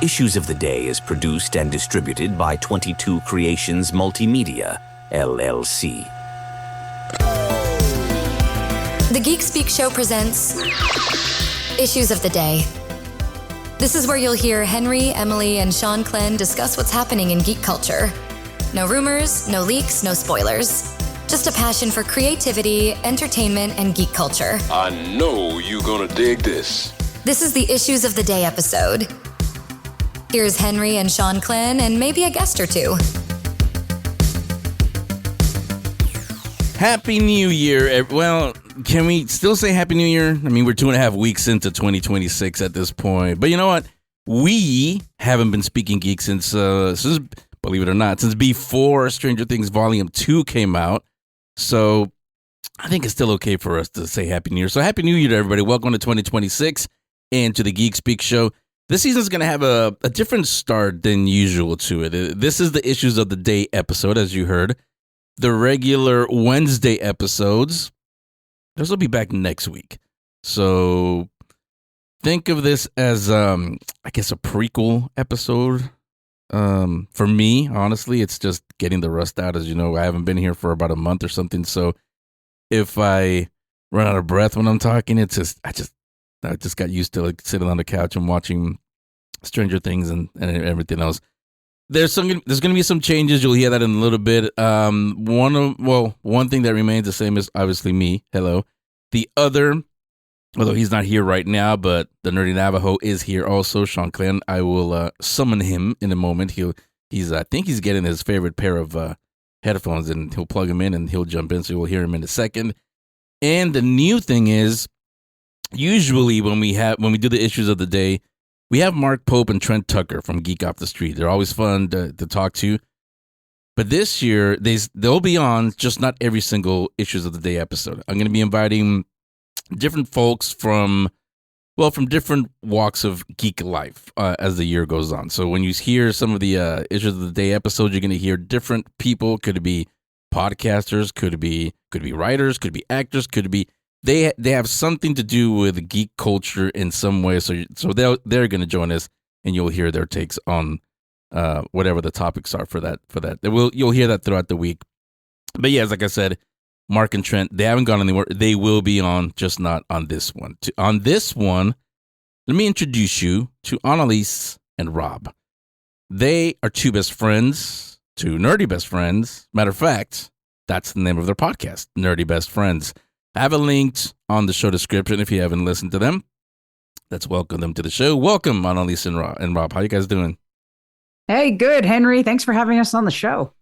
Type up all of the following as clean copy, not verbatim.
Issues of the Day is produced and distributed by 22 Creations Multimedia, LLC. The Geek Speak Show presents Issues of the Day. This is where you'll hear Henry, Emily, and Shanclen discuss what's happening in geek culture. No rumors, no leaks, no spoilers. Just a passion for creativity, entertainment, and geek culture. I know you're gonna dig this. This is the Issues of the Day episode. Here's Henry and Shanclen and maybe a guest or two. Happy New Year. Well, can we still say Happy New Year? I mean, we're 2.5 weeks into 2026 at this point. But you know what? We haven't been Speaking Geek since, believe it or not, since before Stranger Things Volume 2 came out. So I think it's still okay for us to say Happy New Year. So Happy New Year to everybody. Welcome to 2026 and to the Geek Speak Show. This season's going to have a different start than usual to it. This is the Issues of the Day episode, as you heard. The regular Wednesday episodes, those will be back next week. So think of this as, I guess, a prequel episode. For me, honestly, it's just getting the rust out. As you know, I haven't been here for about a month or something. So if I run out of breath when I'm talking, it's just, I just got used to like sitting on the couch and watching Stranger Things and everything else. There's going to be some changes. You'll hear that in a little bit. One thing that remains the same is obviously me. Hello. The other, although he's not here right now, but the Nerdy Navajo is here also. Shanclen, I will summon him in a moment. I think he's getting his favorite pair of headphones, and he'll plug them in and he'll jump in. So we'll hear him in a second. And the new thing is, usually when we do the Issues of the Day, we have Mark Pope and Trent Tucker from Geek Off the Street. They're always fun to talk to. But this year, they'll be on just not every single Issues of the Day episode. I'm going to be inviting different folks from different walks of geek life as the year goes on. So when you hear some of the Issues of the Day episodes, you're going to hear different people. Could it be podcasters? Could it be writers? Could it be actors? Could it be... They have something to do with geek culture in some way, so they're going to join us, and you'll hear their takes on whatever the topics are for that. You'll hear that throughout the week. But yes, like I said, Mark and Trent, they haven't gone anywhere. They will be on, just not on this one. On this one, let me introduce you to Analese and Rob. They are two best friends, two nerdy best friends. Matter of fact, that's the name of their podcast, Nerdy Best Friends. I have a link on the show description if you haven't listened to them. Let's welcome them to the show. Welcome, Analese and Rob. How you guys doing? Hey, good, Henry. Thanks for having us on the show.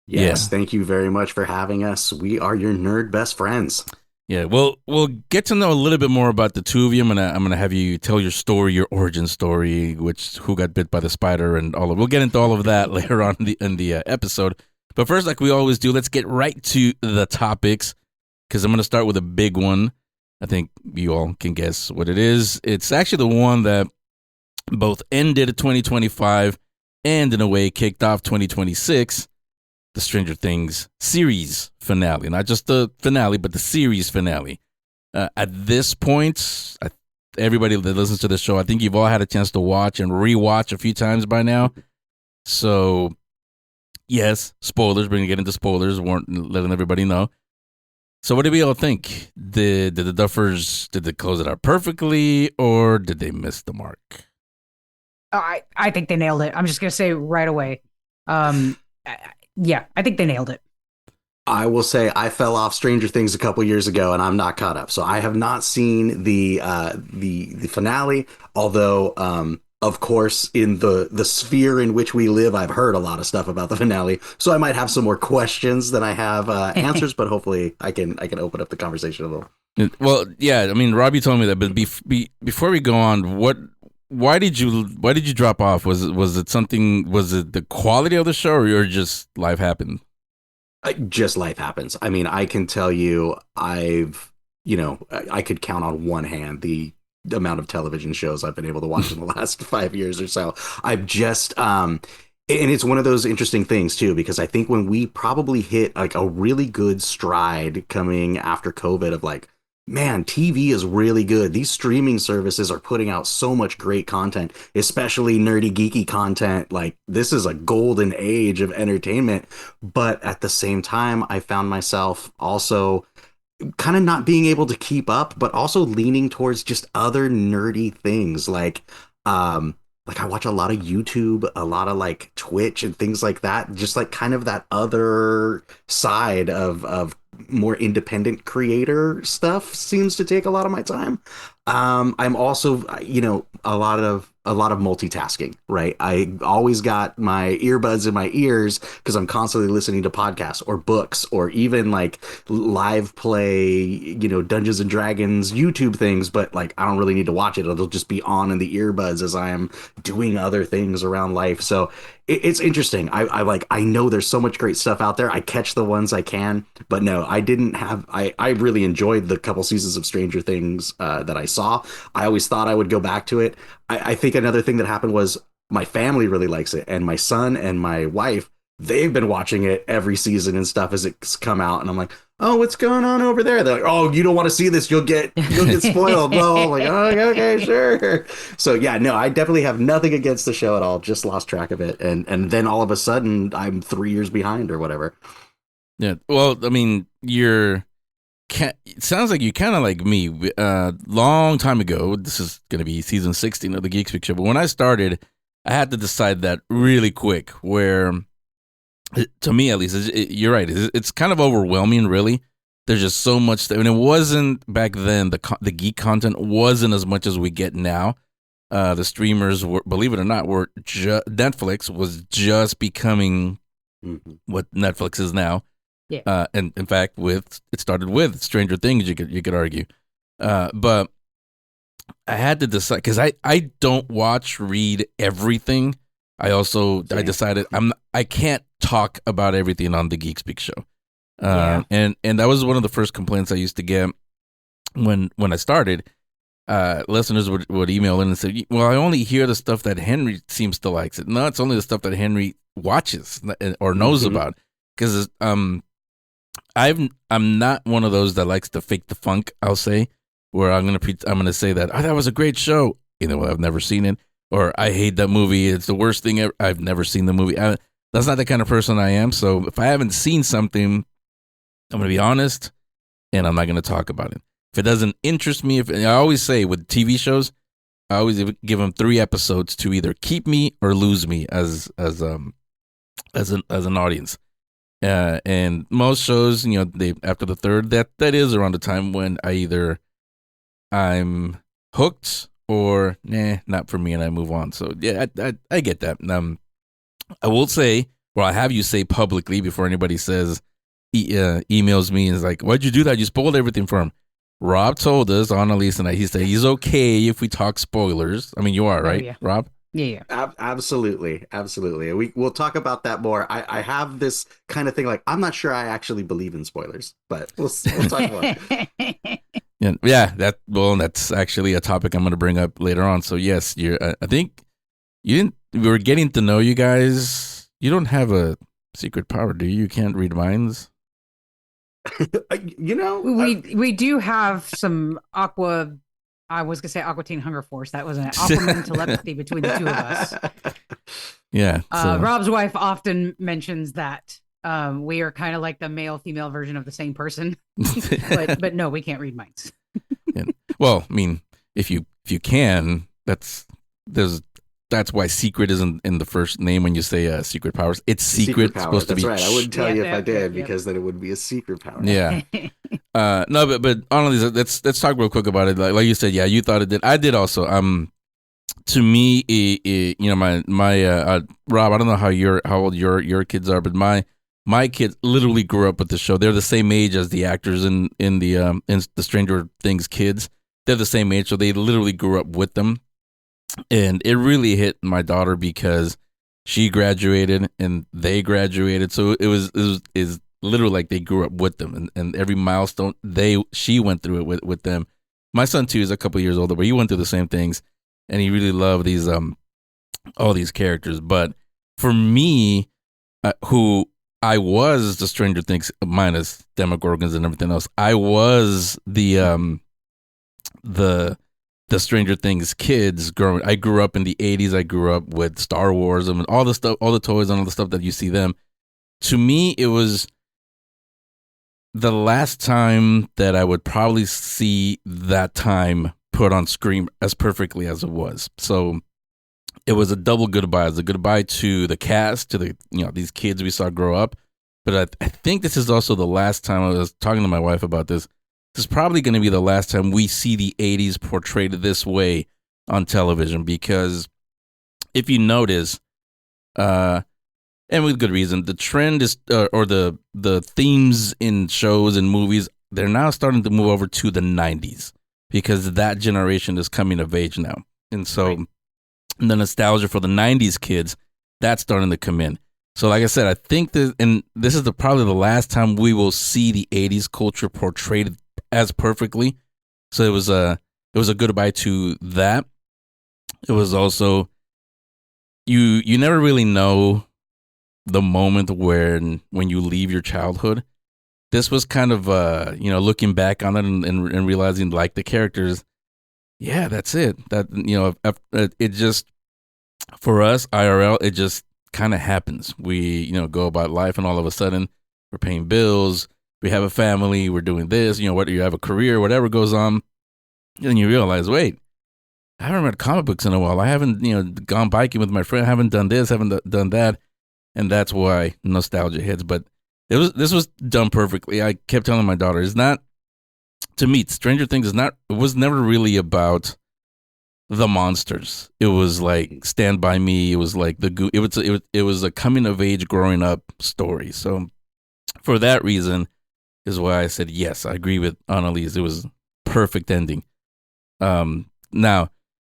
Yes, Thank you very much for having us. We are your nerd best friends. Yeah, well, we'll get to know a little bit more about the two of you. I'm gonna have you tell your story, your origin story, who got bit by the spider, and all of. We'll get into all of that later on in the episode. But first, like we always do, let's get right to the topics. Because I'm going to start with a big one. I think you all can guess what it is. It's actually the one that both ended 2025 and, in a way, kicked off 2026, the Stranger Things series finale. Not just the finale, but the series finale. At this point, everybody that listens to the show, I think you've all had a chance to watch and rewatch a few times by now. So, yes, spoilers. We're going to get into spoilers, letting everybody know. So what do we all think? Did the Duffers, did they close it out perfectly, or did they miss the mark? I think they nailed it. I'm just going to say right away. I think they nailed it. I will say I fell off Stranger Things a couple years ago, and I'm not caught up. So I have not seen the finale, although... Of course, in the sphere in which we live, I've heard a lot of stuff about the finale, so I might have some more questions than I have answers. But hopefully, I can open up the conversation a little. Well, yeah, I mean, Robbie told me that, but before we go on, why did you drop off? Was it something? Was it the quality of the show, or just life happened? Just life happens. I mean, I can tell you, I could count on one hand the amount of television shows I've been able to watch in the last 5 years or so. I've just, and it's one of those interesting things too, because I think when we probably hit like a really good stride coming after COVID of like man, TV is really good. These streaming services are putting out so much great content, especially nerdy, geeky content. Like, this is a golden age of entertainment. But at the same time, I found myself also kind of not being able to keep up, but also leaning towards just other nerdy things. Like I watch a lot of YouTube, a lot of like Twitch and things like that. Just like kind of that other side of more independent creator stuff seems to take a lot of my time. I'm also, a lot of multitasking, right? I always got my earbuds in my ears because I'm constantly listening to podcasts or books or even like live play, Dungeons and Dragons YouTube things, but like I don't really need to watch it. It'll just be on in the earbuds as I am doing other things around life. So it's interesting. I know there's so much great stuff out there. I catch the ones I can, but no, I really enjoyed the couple seasons of Stranger Things that I saw. I always thought I would go back to it. I think another thing that happened was my family really likes it, and my son and my wife, they've been watching it every season and stuff as it's come out, and I'm like, oh, what's going on over there? They're like, oh, you don't want to see this, you'll get spoiled. Well, I'm like, oh, okay, sure. So yeah, no, I definitely have nothing against the show at all. Just lost track of it, and then all of a sudden I'm 3 years behind or whatever. Yeah, well, I mean, it sounds like you kind of like me. Long time ago, this is going to be season 16 of the Geek Speak Show, but when I started, I had to decide that really quick, where, to me at least, you're right, it's kind of overwhelming, really. There's just so much, and it wasn't back then, the geek content wasn't as much as we get now. The streamers, believe it or not, Netflix was just becoming what Netflix is now. Yeah. And in fact, it started with Stranger Things. You could argue, but I had to decide because I don't read everything. I decided I can't talk about everything on the Geek Speak Show. And that was one of the first complaints I used to get when I started. Listeners would email in and say, "Well, I only hear the stuff that Henry seems to like." No, it's only the stuff that Henry watches or knows about. Because I'm not one of those that likes to fake the funk. I'll say where I'm gonna say that that was a great show, I've never seen it, or I hate that movie. It's the worst thing ever. I've never seen the movie. That's not the kind of person I am. So if I haven't seen something, I'm gonna be honest, and I'm not gonna talk about it. If it doesn't interest me, I always say with TV shows, I always give them 3 episodes to either keep me or lose me as an audience. And most shows, they after the 3rd, that is around the time when I'm hooked or not for me, and I move on. So yeah, I get that. I will say, I have you say publicly before anybody says emails me and is like, "Why'd you do that? You spoiled everything for him." Rob told us, Analese and he said he's okay if we talk spoilers. I mean, you are, right, Rob? Yeah. Absolutely. We'll talk about that more. I have this kind of thing, like, I'm not sure I actually believe in spoilers, but we'll talk about it. That's actually a topic I'm going to bring up later on. So yes, I think we were getting to know you guys. You don't have a secret power, do you? You can't read minds. We do have some I was going to say Aqua Teen Hunger Force. That was an Aquaman telepathy between the two of us. Yeah. Rob's wife often mentions that we are kind of like the male-female version of the same person. but no, we can't read minds. Yeah. Well, I mean, if you can, that's why secret isn't in the first name when you say secret powers. It's secret. Power. Supposed That's to be. Right. I wouldn't tell you if I did because then it would be a secret power. Yeah. No, but honestly, let's talk real quick about it. Like you said, yeah, you thought it did. I did also. To me, my Rob, I don't know how old your kids are, but my kids literally grew up with the show. They're the same age as the actors in the Stranger Things kids. They're the same age, so they literally grew up with them. And it really hit my daughter because she graduated and they graduated. So it was literally like they grew up with them, and every milestone she went through it with them. My son too is a couple years older, but he went through the same things, and he really loved these all these characters. But for me, who I was the Stranger Things minus Demogorgons and everything else. I was the Stranger Things kids growing. I grew up in the 80s. I grew up with Star Wars and all the stuff, all the toys and all the stuff that you see them. To me, it was the last time that I would probably see that time put on screen as perfectly as it was. So it was a double goodbye. It was a goodbye to the cast, to the these kids we saw grow up. But I think this is also the last time. I was talking to my wife about this. This is probably going to be the last time we see the 80s portrayed this way on television, because if you notice, and with good reason, the trend is, or the themes in shows and movies, they're now starting to move over to the 90s, because that generation is coming of age now. And so the nostalgia for the 90s kids, that's starting to come in. So like I said, I think this is probably the last time we will see the 80s culture portrayed as perfectly. So it was a goodbye to that. It was also, you never really know the moment when you leave your childhood. This was kind of looking back on it and realizing, like, the characters, yeah, that's it. That it just, for us IRL, it just kind of happens. We go about life, and all of a sudden we're paying bills, we have a family, we're doing this, what, you have a career, whatever goes on, and you realize, wait, I haven't read comic books in a while. I haven't gone biking with my friend. I haven't done this, haven't done that. And that's why nostalgia hits. But this was done perfectly. I kept telling my daughter, it's not, to me, Stranger Things it was never really about the monsters. It was like Stand By Me. It was like it was a coming of age growing up story. So for that reason is why I said yes. I agree with Analese. It was perfect ending. Now,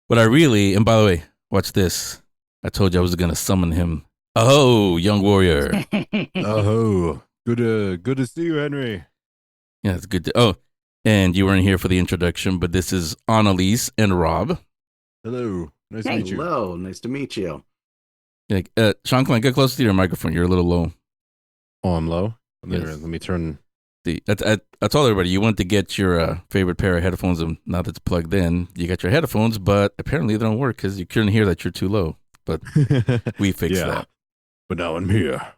what I really, and by the way, watch this. I told you I was gonna summon him. Oh, young warrior. Oh, good to see you, Henry. Yeah, it's good to. Oh, and you weren't here for the introduction, but this is Analese and Rob. Hello, nice to meet you. Hello, nice to meet you. Shanclen, get close to your microphone. You're a little low. Oh, I'm low. Yes. Let me turn. I told everybody you went to get your favorite pair of headphones, and now that it's plugged in, you got your headphones, but apparently they don't work because you couldn't hear that you're too low. But we fixed that. But now I'm here.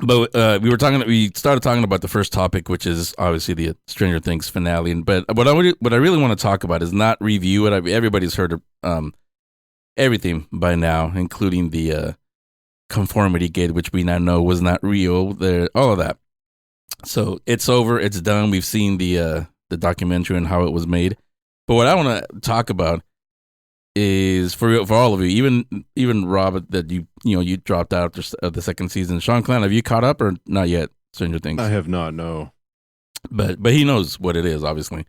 But we started talking about the first topic, which is obviously the Stranger Things finale. But what I really want to talk about is not review it. Everybody's heard of everything by now, including the conformity gate, which we now know was not real. All of that. So it's over. It's done. We've seen the documentary and how it was made. But what I want to talk about is for all of you, even Rob, that you dropped out of the second season. Shanclen, have you caught up or not yet? Stranger Things. I have not. No. But he knows what it is, obviously.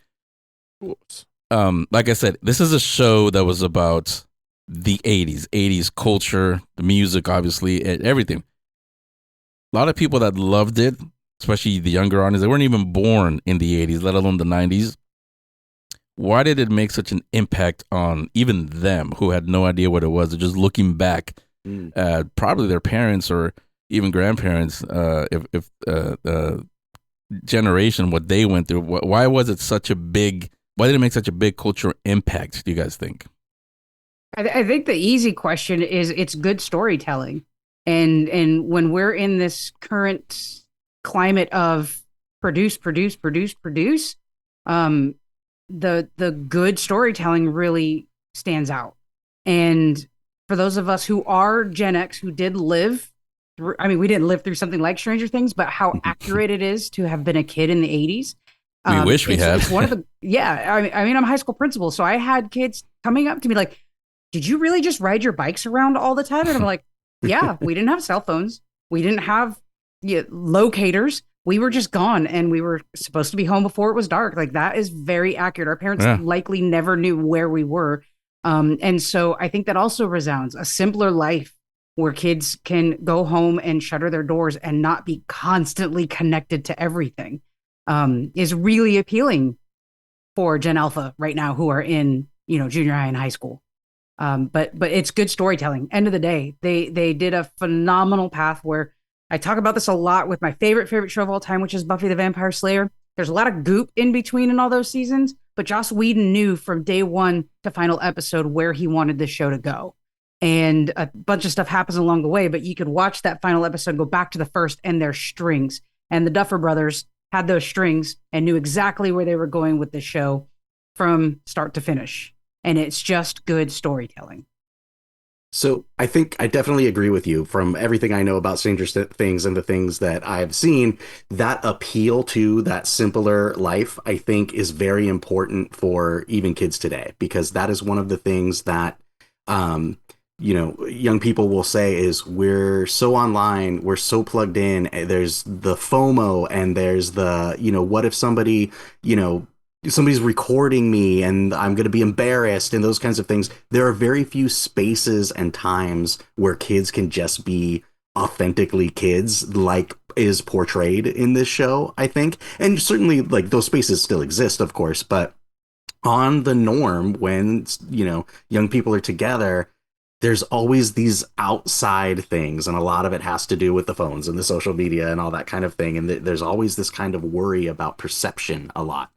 Like I said, this is a show that was about the 80s culture, the music, obviously, everything. A lot of people that loved it, especially the younger audience, they weren't even born in the 80s, let alone the 90s. Why did it make such an impact on even them who had no idea what it was? Just looking back at probably their parents or even grandparents, if generation, what they went through. Why was it why did it make such a big cultural impact, do you guys think? I think the easy question is it's good storytelling. And when we're in this current climate of produce, the good storytelling really stands out. And for those of us who are Gen X, who did live through, we didn't live through something like Stranger Things, but how accurate it is to have been a kid in the 80s. We wish we had. It's one of the, I'm a high school principal, so I had kids coming up to me like, did you really just ride your bikes around all the time? And I'm like, yeah, we didn't have cell phones. We didn't have locators. We were just gone, and we were supposed to be home before it was dark. Like, that is very accurate. Our parents likely never knew where we were. And so I think that also resounds. A simpler life where kids can go home and shutter their doors and not be constantly connected to everything is really appealing for Gen Alpha right now, who are in, junior high and high school. But it's good storytelling. End of the day, they did a phenomenal path where I talk about this a lot with my favorite show of all time, which is Buffy the Vampire Slayer. There's a lot of goop in between in all those seasons, but Joss Whedon knew from day one to final episode where he wanted this show to go. And a bunch of stuff happens along the way, but you could watch that final episode, go back to the first, and there's strings. And the Duffer Brothers had those strings and knew exactly where they were going with the show from start to finish. And it's just good storytelling. So I think I definitely agree with you. From everything I know about Stranger Things and the things that I've seen, that appeal to that simpler life, I think, is very important for even kids today, because that is one of the things that, young people will say is, we're so online, we're so plugged in. There's the FOMO, and there's the, what if somebody's recording me and I'm going to be embarrassed, and those kinds of things. There are very few spaces and times where kids can just be authentically kids, like is portrayed in this show, I think. And certainly, like, those spaces still exist, of course, but on the norm, when, young people are together, there's always these outside things, and a lot of it has to do with the phones and the social media and all that kind of thing. And there's always this kind of worry about perception a lot.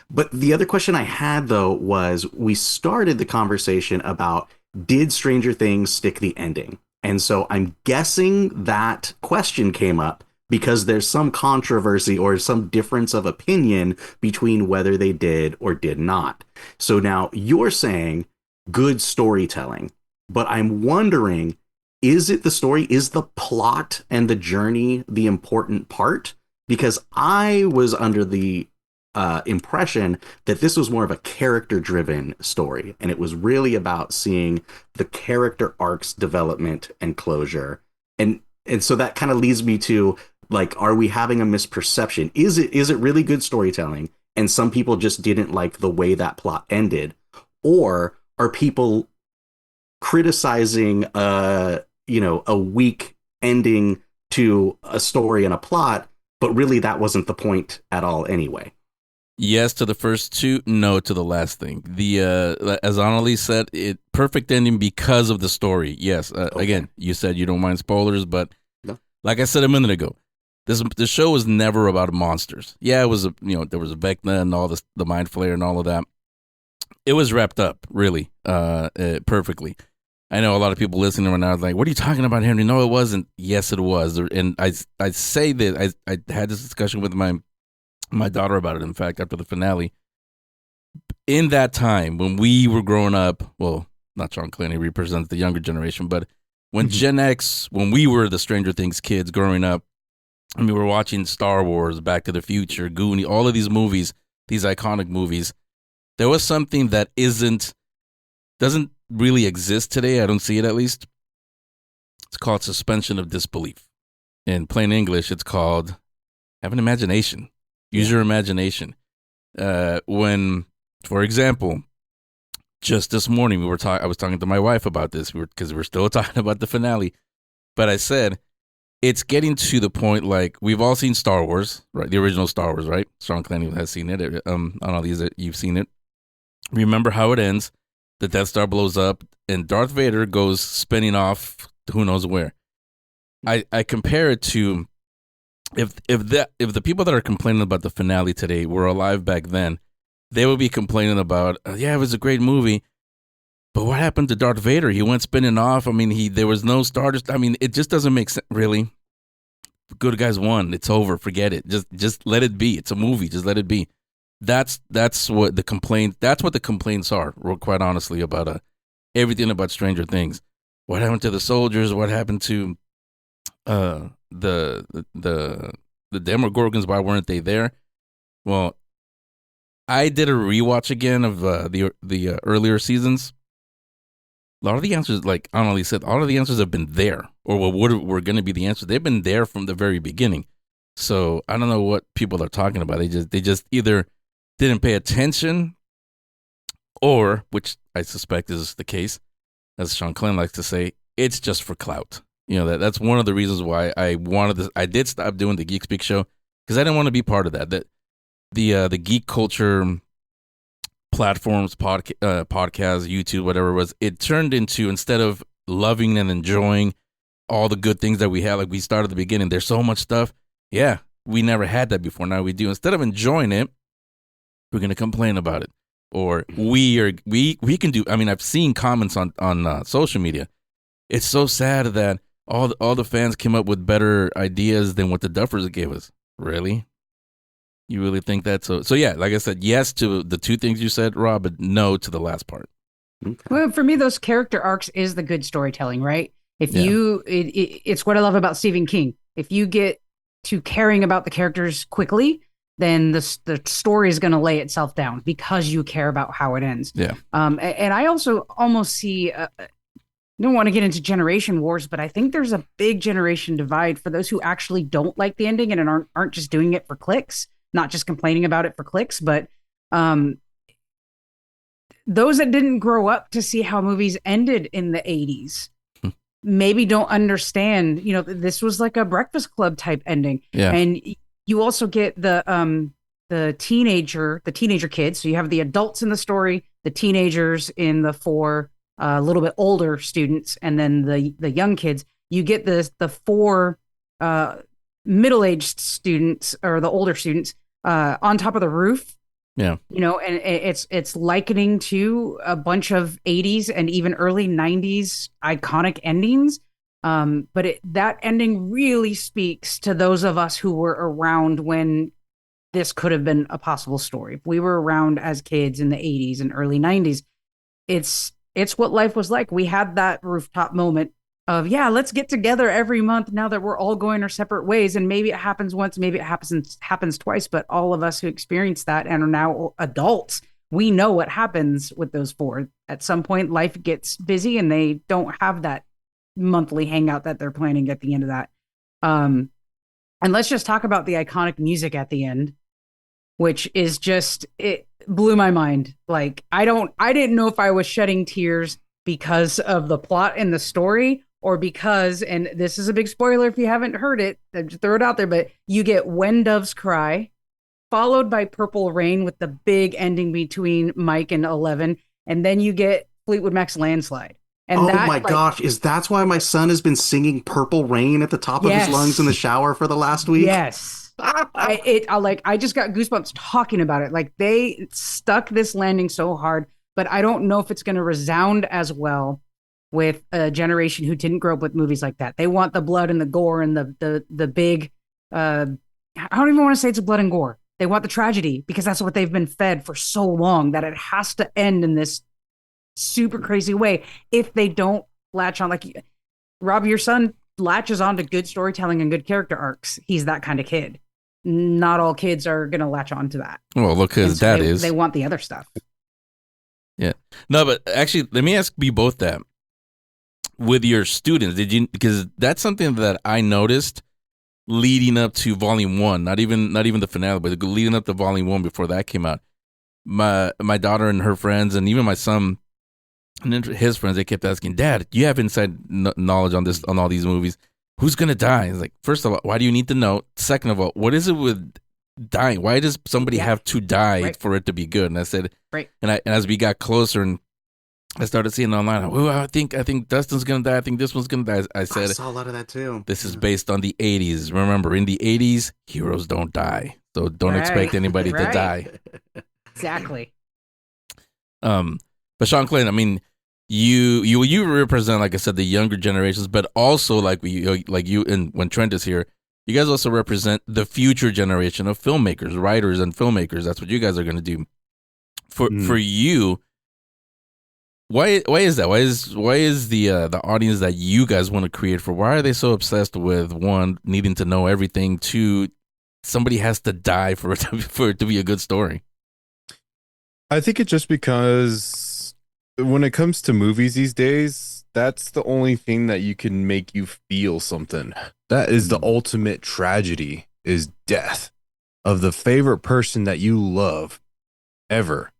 But the other question I had, though, was, we started the conversation about, did Stranger Things stick the ending? And so I'm guessing that question came up because there's some controversy or some difference of opinion between whether they did or did not. So now you're saying good storytelling, but I'm wondering, is it the story? Is the plot and the journey the important part? Because I was under the impression that this was more of a character-driven story, and it was really about seeing the character arcs development and closure. And so that kind of leads me to, like, are we having a misperception? Is it really good storytelling, and some people just didn't like the way that plot ended? Or are people criticizing a weak ending to a story and a plot, but really that wasn't the point at all anyway? Yes to the first two, no to the last thing. The as Analese said, perfect ending because of the story. Yes, okay. Again, you said you don't mind spoilers, but no. Like I said a minute ago, the show was never about monsters. Yeah, it was there was a Vecna and all this, the Mind Flayer and all of that. It was wrapped up really perfectly. I know a lot of people listening right now are like, "What are you talking about, Henry?" No, it wasn't. Yes, it was. And I say that I had this discussion with my daughter about it, in fact, after the finale. In that time, when we were growing up, well, not Shanclen, he represents the younger generation, but when Gen X, when we were the Stranger Things kids growing up, and we were watching Star Wars, Back to the Future, Goonie, all of these movies, these iconic movies, there was something that doesn't really exist today. I don't see it, at least. It's called suspension of disbelief. In plain English, it's called have an imagination. Use your imagination. When, for example, just this morning I was talking to my wife about this because we're still talking about the finale. But I said it's getting to the point, like, we've all seen Star Wars, right? The original Star Wars, right? Shanclen has seen it. I don't know these you've seen it. Remember how it ends? The Death Star blows up, and Darth Vader goes spinning off who knows where. I compare it to, if the people that are complaining about the finale today were alive back then, they would be complaining about, yeah, it was a great movie, but what happened to Darth Vader? He went spinning off. I mean, there was no Star. I mean, it just doesn't make sense, really. The good guys won. It's over. Forget it. Just let it be. It's a movie. Just let it be. That's what the complaints are, quite honestly, about everything about Stranger Things. What happened to the soldiers? What happened to the Demogorgons? Why weren't they there? Well, I did a rewatch again of the earlier seasons. A lot of the answers, like Annalise said, all of the answers have been there, or what were going to be the answers. They've been there from the very beginning. So I don't know what people are talking about. They just either didn't pay attention, or, which I suspect is the case, as Shanclen likes to say, it's just for clout. You know, that's one of the reasons why I wanted this. I did stop doing the Geek Speak Show because I didn't want to be part of that. That the geek culture platforms, podcasts, YouTube, whatever it was, it turned into, instead of loving and enjoying all the good things that we had. Like we started at the beginning. There's so much stuff. Yeah, we never had that before. Now we do. Instead of enjoying it, we're gonna complain about it. Or we can do. I mean, I've seen comments on social media. It's so sad that all the fans came up with better ideas than what the Duffers gave us. Really? You really think that? So yeah, like I said, yes to the two things you said, Rob, but no to the last part. Okay. Well, for me, those character arcs is the good storytelling, right? If it's what I love about Stephen King. If you get to caring about the characters quickly, then the story is going to lay itself down because you care about how it ends. Yeah. And I also almost see, I don't want to get into generation wars, but I think there's a big generation divide for those who actually don't like the ending and aren't just doing it for clicks, not just complaining about it for clicks, but those that didn't grow up to see how movies ended in the 80s maybe don't understand, this was like a Breakfast Club type ending. Yeah. And you also get the teenager kids. So you have the adults in the story, the teenagers in the four little bit older students, and then the young kids. You get the four middle-aged students or the older students on top of the roof. Yeah. And it's likening to a bunch of 80s and even early 90s iconic endings. But that ending really speaks to those of us who were around when this could have been a possible story. If we were around as kids in the 80s and early 90s, it's what life was like. We had that rooftop moment of, let's get together every month now that we're all going our separate ways. And maybe it happens once, maybe it happens twice, but all of us who experienced that and are now adults, we know what happens with those four. At some point, life gets busy and they don't have that monthly hangout that they're planning at the end of that. And let's just talk about the iconic music at the end, which is it blew my mind. Like, I didn't know if I was shedding tears because of the plot and the story, or because, and this is a big spoiler if you haven't heard it, just throw it out there, but you get When Doves Cry, followed by Purple Rain with the big ending between Mike and 11, and then you get Fleetwood Mac's Landslide. And gosh, that's why my son has been singing Purple Rain at the top of his lungs in the shower for the last week? Yes. I just got goosebumps talking about it. Like, they stuck this landing so hard, but I don't know if it's going to resound as well with a generation who didn't grow up with movies like that. They want the blood and the gore and the big, I don't even want to say it's blood and gore. They want the tragedy because that's what they've been fed for so long, that it has to end in this super crazy way. If they don't latch on, like Rob, your son latches on to good storytelling and good character arcs. He's that kind of kid. Not all kids are going to latch on to that. Well, look, his dad is. They want the other stuff. Yeah. No, but actually, let me ask you both that. With your students, because that's something that I noticed leading up to Volume 1, not even the finale, but leading up to Volume 1 before that came out. My daughter and her friends, and even my son and then his friends, they kept asking, Dad, you have inside knowledge on all these movies. Who's going to die? It's like, first of all, why do you need to know? Second of all, what is it with dying? Why does somebody have to die for it to be good? And I said, and as we got closer and I started seeing online, well, I think Dustin's going to die. I think this one's going to die. I said, I saw a lot of that too. This is based on the 80s. Remember, in the 80s, heroes don't die. So don't expect anybody to die. Exactly. But Shanclen, I mean, you represent, like I said, the younger generations, but also like you and when Trent is here, you guys also represent the future generation of filmmakers, writers, and filmmakers. That's what you guys are going to do. For you, why is that? Why is the audience that you guys want to create for? Why are they so obsessed with, one, needing to know everything, two, somebody has to die for it to be a good story? I think it's just because when it comes to movies these days, that's the only thing that you can make you feel something. That is the ultimate tragedy, is death of the favorite person that you love ever.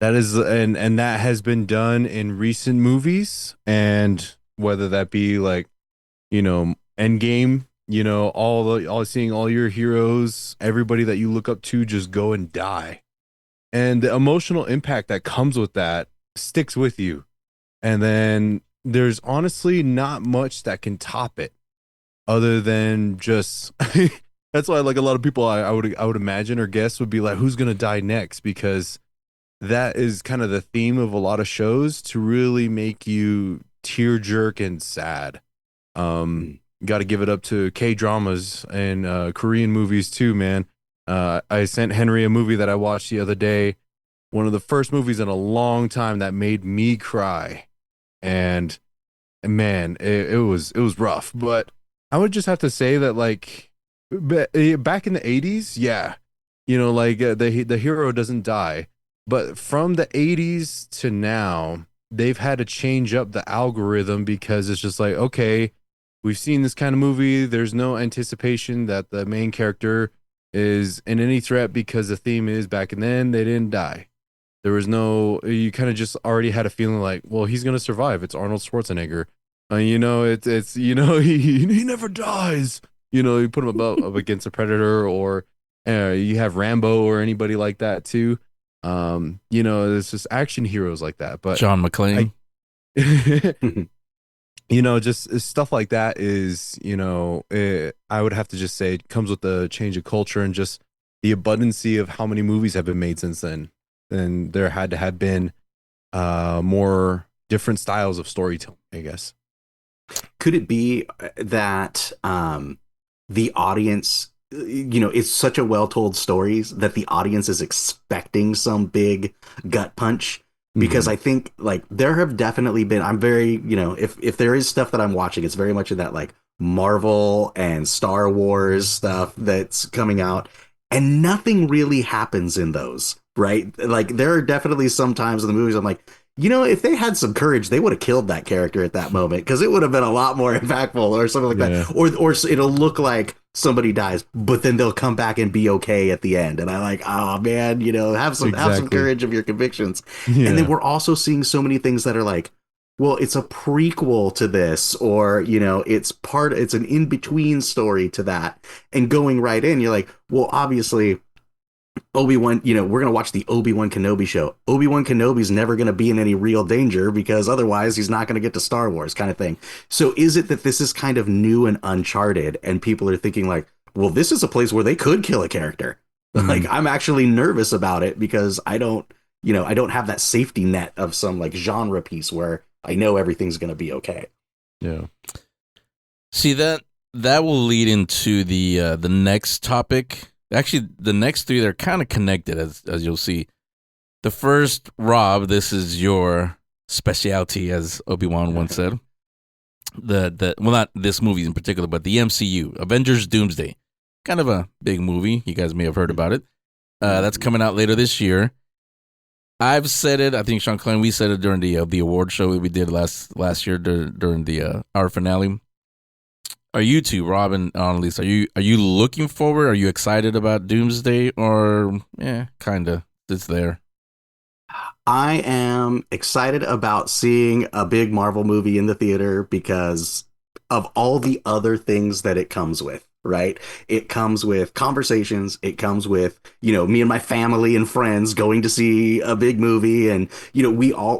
That is, and that has been done in recent movies, and whether that be like, Endgame, all seeing all your heroes, everybody that you look up to just go and die. And the emotional impact that comes with that sticks with you. And then there's honestly not much that can top it, other than just. That's why, like, a lot of people I would imagine or guess would be like, who's gonna die next? Because that is kind of the theme of a lot of shows, to really make you tear jerk and sad. Got to give it up to K dramas and Korean movies too, man. I sent Henry a movie that I watched the other day, one of the first movies in a long time that made me cry, and man, it was rough. But I would just have to say that, like, back in the 80s, yeah, like, the hero doesn't die, but from the 80s to now, they've had to change up the algorithm, because it's just like, okay, we've seen this kind of movie, there's no anticipation that the main character is in any threat, because the theme is, back then they didn't die. There was no, you kind of just already had a feeling like, well, he's gonna survive, it's Arnold Schwarzenegger, it's he never dies. You put him up against a Predator, or you have Rambo or anybody like that too. It's just action heroes like that. But John McClane. Just stuff like that is, I would have to just say it comes with the change of culture and just the abundancy of how many movies have been made since then. And there had to have been more different styles of storytelling, I guess. Could it be that the audience, it's such a well-told stories that the audience is expecting some big gut punch? Because I think, like, there have definitely been, I'm very, if there is stuff that I'm watching, it's very much in that, like, Marvel and Star Wars stuff that's coming out, and nothing really happens in those, right? Like, there are definitely some times in the movies I'm like, if they had some courage, they would have killed that character at that moment, because it would have been a lot more impactful, or something like that. Or it'll look like somebody dies, but then they'll come back and be okay at the end. And I like, oh man, have some courage of your convictions. Yeah. And then we're also seeing so many things that are like, well, it's a prequel to this, or it's an in-between story to that. And going right in, you're like, well, obviously Obi-Wan, we're going to watch the Obi-Wan Kenobi show. Obi-Wan Kenobi's never going to be in any real danger, because otherwise he's not going to get to Star Wars, kind of thing. So is it that this is kind of new and uncharted, and people are thinking like, well, this is a place where they could kill a character. Like, I'm actually nervous about it, because I don't have that safety net of some, like, genre piece where I know everything's going to be okay. Yeah. See, that will lead into the next topic. Actually, the next three, they're kind of connected, as you'll see. The first, Rob, this is your specialty, as Obi-Wan once said. Well, not this movie in particular, but the MCU, Avengers Doomsday. Kind of a big movie. You guys may have heard about it. That's coming out later this year. I've said it. I think Shanclen, we said it during the award show we did last year during the our finale. Are you two, Rob and Analese, are you looking forward? Are you excited about Doomsday, or kind of, it's there? I am excited about seeing a big Marvel movie in the theater, because of all the other things that it comes with, right? It comes with conversations. It comes with, me and my family and friends going to see a big movie. And, we all,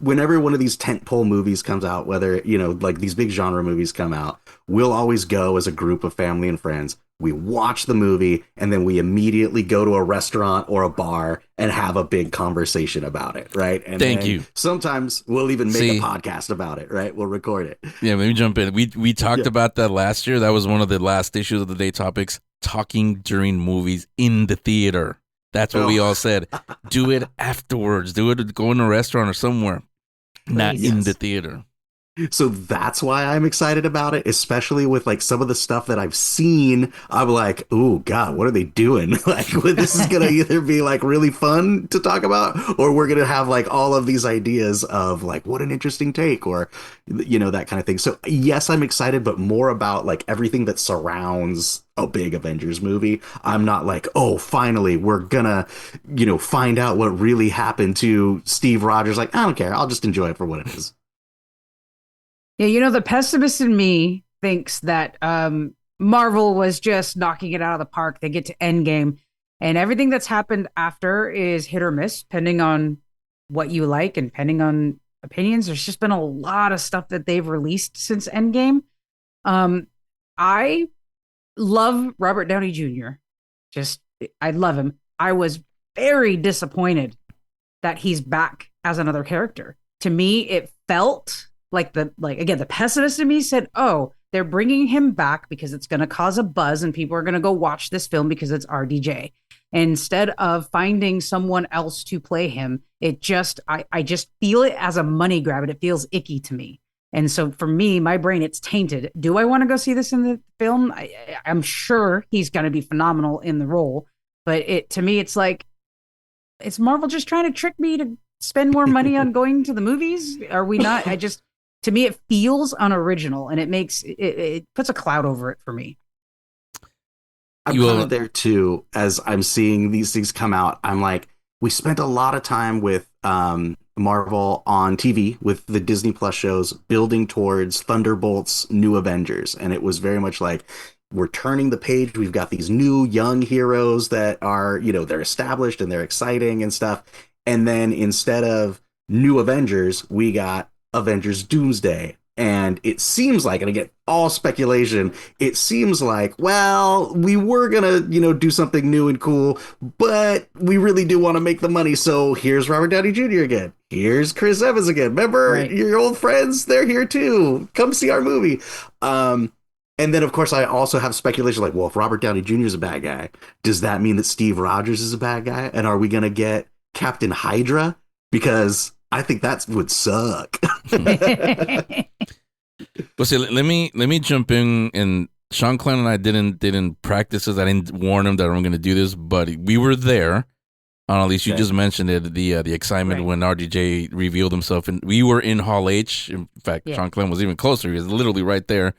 whenever one of these tentpole movies comes out, whether, like these big genre movies come out, we'll always go as a group of family and friends. We watch the movie, and then we immediately go to a restaurant or a bar and have a big conversation about it, right? And Thank you. Sometimes we'll even make a podcast about it, right? We'll record it. Yeah, let me jump in. We talked about that last year. That was one of the last issues of the day topics, talking during movies in the theater. That's what we all said. Do it afterwards. Do it, go in a restaurant or somewhere, not in the theater. So that's why I'm excited about it, especially with, like, some of the stuff that I've seen. I'm like, oh God, what are they doing? Like, this is going to either be, like, really fun to talk about, or we're going to have, like, all of these ideas of, like, what an interesting take, or, that kind of thing. So yes, I'm excited, but more about, like, everything that surrounds a big Avengers movie. I'm not like, oh, finally, we're gonna, find out what really happened to Steve Rogers. Like, I don't care. I'll just enjoy it for what it is. Yeah, the pessimist in me thinks that Marvel was just knocking it out of the park. They get to Endgame, and everything that's happened after is hit or miss, depending on what you like and depending on opinions. There's just been a lot of stuff that they've released since Endgame. I love Robert Downey Jr. I love him. I was very disappointed that he's back as another character. To me, it felt like the pessimist in me said, "Oh, they're bringing him back because it's going to cause a buzz and people are going to go watch this film because it's RDJ." Instead of finding someone else to play him, I just feel it as a money grab, and it feels icky to me. And so for me, my brain, it's tainted. Do I want to go see this in the film? I'm sure he's going to be phenomenal in the role, but to me, it's like, is Marvel just trying to trick me to spend more money on going to the movies? Are we not? To me, it feels unoriginal, and it puts a cloud over it for me. I'm kind of there too. As I'm seeing these things come out, I'm like, we spent a lot of time with Marvel on TV with the Disney Plus shows building towards Thunderbolt's New Avengers. And it was very much like, we're turning the page. We've got these new young heroes that are, they're established and they're exciting and stuff. And then instead of New Avengers, we got Avengers Doomsday. And it seems like, and again, all speculation, it seems like, well, we were going to, do something new and cool, but we really do want to make the money. So here's Robert Downey Jr. again. Here's Chris Evans again. Remember your old friends? They're here too. Come see our movie. And then, of course, I also have speculation like, well, if Robert Downey Jr. is a bad guy, does that mean that Steve Rogers is a bad guy? And are we going to get Captain Hydra? Because I think that would suck. Well, see, let me jump in. And Shanclen and I didn't practice this. I didn't warn him that I'm going to do this, but we were there. Analese, you just mentioned it. The excitement when RDJ revealed himself, and we were in Hall H. In fact, Shanclen was even closer. He was literally right there.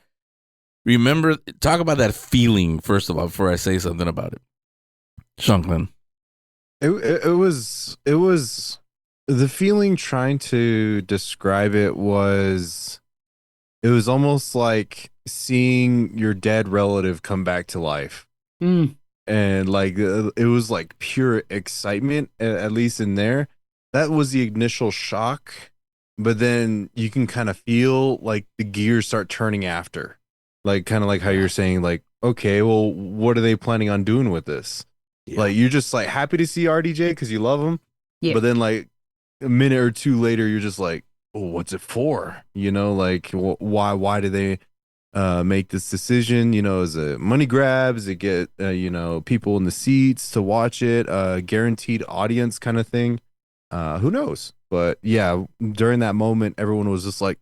Remember, talk about that feeling first of all before I say something about it. Shanclen. It was the feeling. Trying to describe it was almost like seeing your dead relative come back to life. And like it was like pure excitement, at least in there. That was the initial shock, but then you can kind of feel like the gears start turning after, like kind of like how you're saying, like, okay, well, what are they planning on doing with this? Like, you're just like happy to see RDJ because you love him, but then like a minute or two later, you're just like, oh, what's it for? Like why do they make this decision? Is it money grab? Does it get people in the seats to watch it? Guaranteed audience kind of thing. Who knows? But yeah, during that moment, everyone was just like,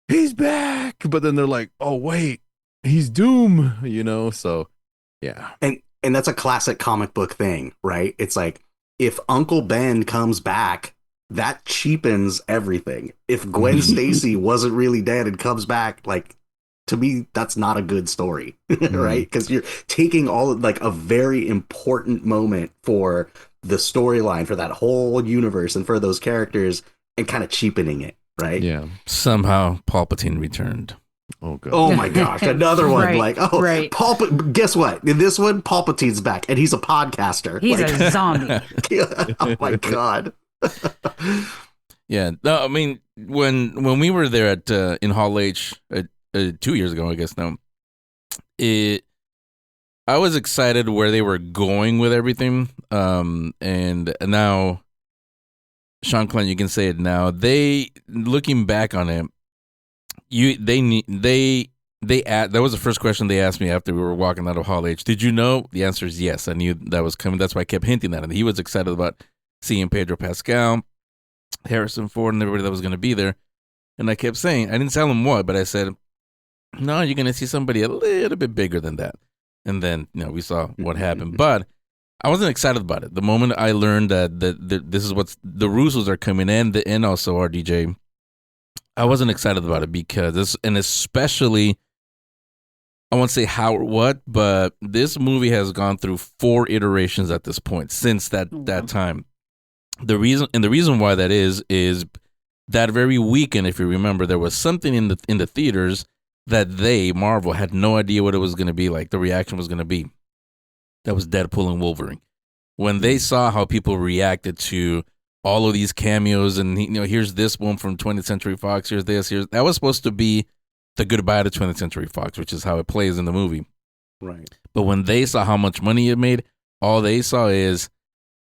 he's back. But then they're like, oh wait, he's Doom. So yeah. And that's a classic comic book thing, right? It's like, if Uncle Ben comes back, that cheapens everything. If Gwen Stacy wasn't really dead and comes back, like, to me, that's not a good story, right? Because you're taking like a very important moment for the storyline, for that whole universe and for those characters, and kind of cheapening it, right? Yeah. Somehow Palpatine returned. Oh god. Oh my gosh, another one. Guess what? In this one, Palpatine's back, and he's a podcaster. He's a zombie. Oh my god. Yeah. No, I mean, when we were there at in Hall H 2 years ago, I guess now, I was excited where they were going with everything. And now, Shanclen, you can say it now. They, looking back on it, that was the first question they asked me after we were walking out of Hall H. Did you know? The answer is yes. I knew that was coming. That's why I kept hinting at it. He was excited about seeing Pedro Pascal, Harrison Ford, and everybody that was going to be there. And I kept saying, I didn't tell him what, but I said, no, you're going to see somebody a little bit bigger than that. And then, we saw what happened. But I wasn't excited about it. The moment I learned that this is what the Russos are coming in, and also RDJ, I wasn't excited about it because and especially, I won't say how or what, but this movie has gone through 4 iterations at this point since that time. The reason why that is that very weekend, if you remember, there was something in the theaters that Marvel had no idea what it was going to be like, the reaction was going to be. That was Deadpool and Wolverine. When they saw how people reacted to all of these cameos, and here's this one from 20th Century Fox. Here's that was supposed to be the goodbye to 20th Century Fox, which is how it plays in the movie. Right. But when they saw how much money it made, all they saw is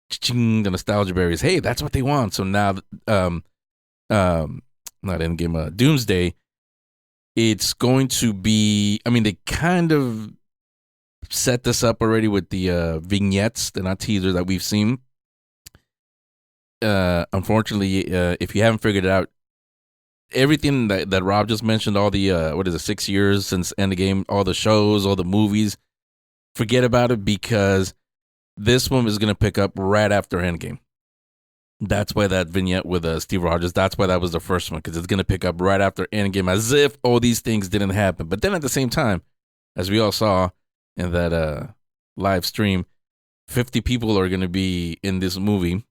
the nostalgia berries. Hey, that's what they want. So now, not Endgame, Doomsday, it's going to be, I mean, they kind of set this up already with the vignettes, they're not teasers that we've seen. Unfortunately, if you haven't figured it out, everything that Rob just mentioned, all the 6 years since Endgame, all the shows, all the movies, forget about it, because this one is going to pick up right after Endgame. That's why that vignette with Steve Rogers, that's why that was the first one, because it's going to pick up right after Endgame, as if all these things didn't happen. But then at the same time, as we all saw in that live stream, 50 people are going to be in this movie.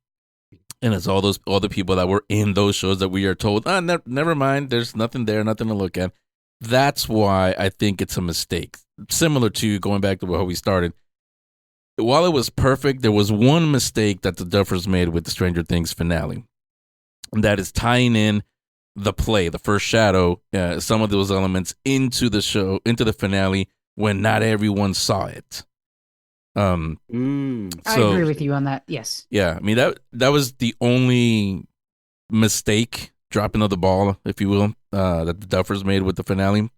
And it's all the people that were in those shows that we are told, never mind, there's nothing there, nothing to look at. That's why I think it's a mistake. Similar to going back to how we started. While it was perfect, there was one mistake that the Duffers made with the Stranger Things finale. And that is tying in the play, the first shadow, some of those elements into the show, into the finale, when not everyone saw it. I agree with you on that. Yes. Yeah, I mean that was the only mistake, dropping of the ball, if you will, that the Duffers made with the finale.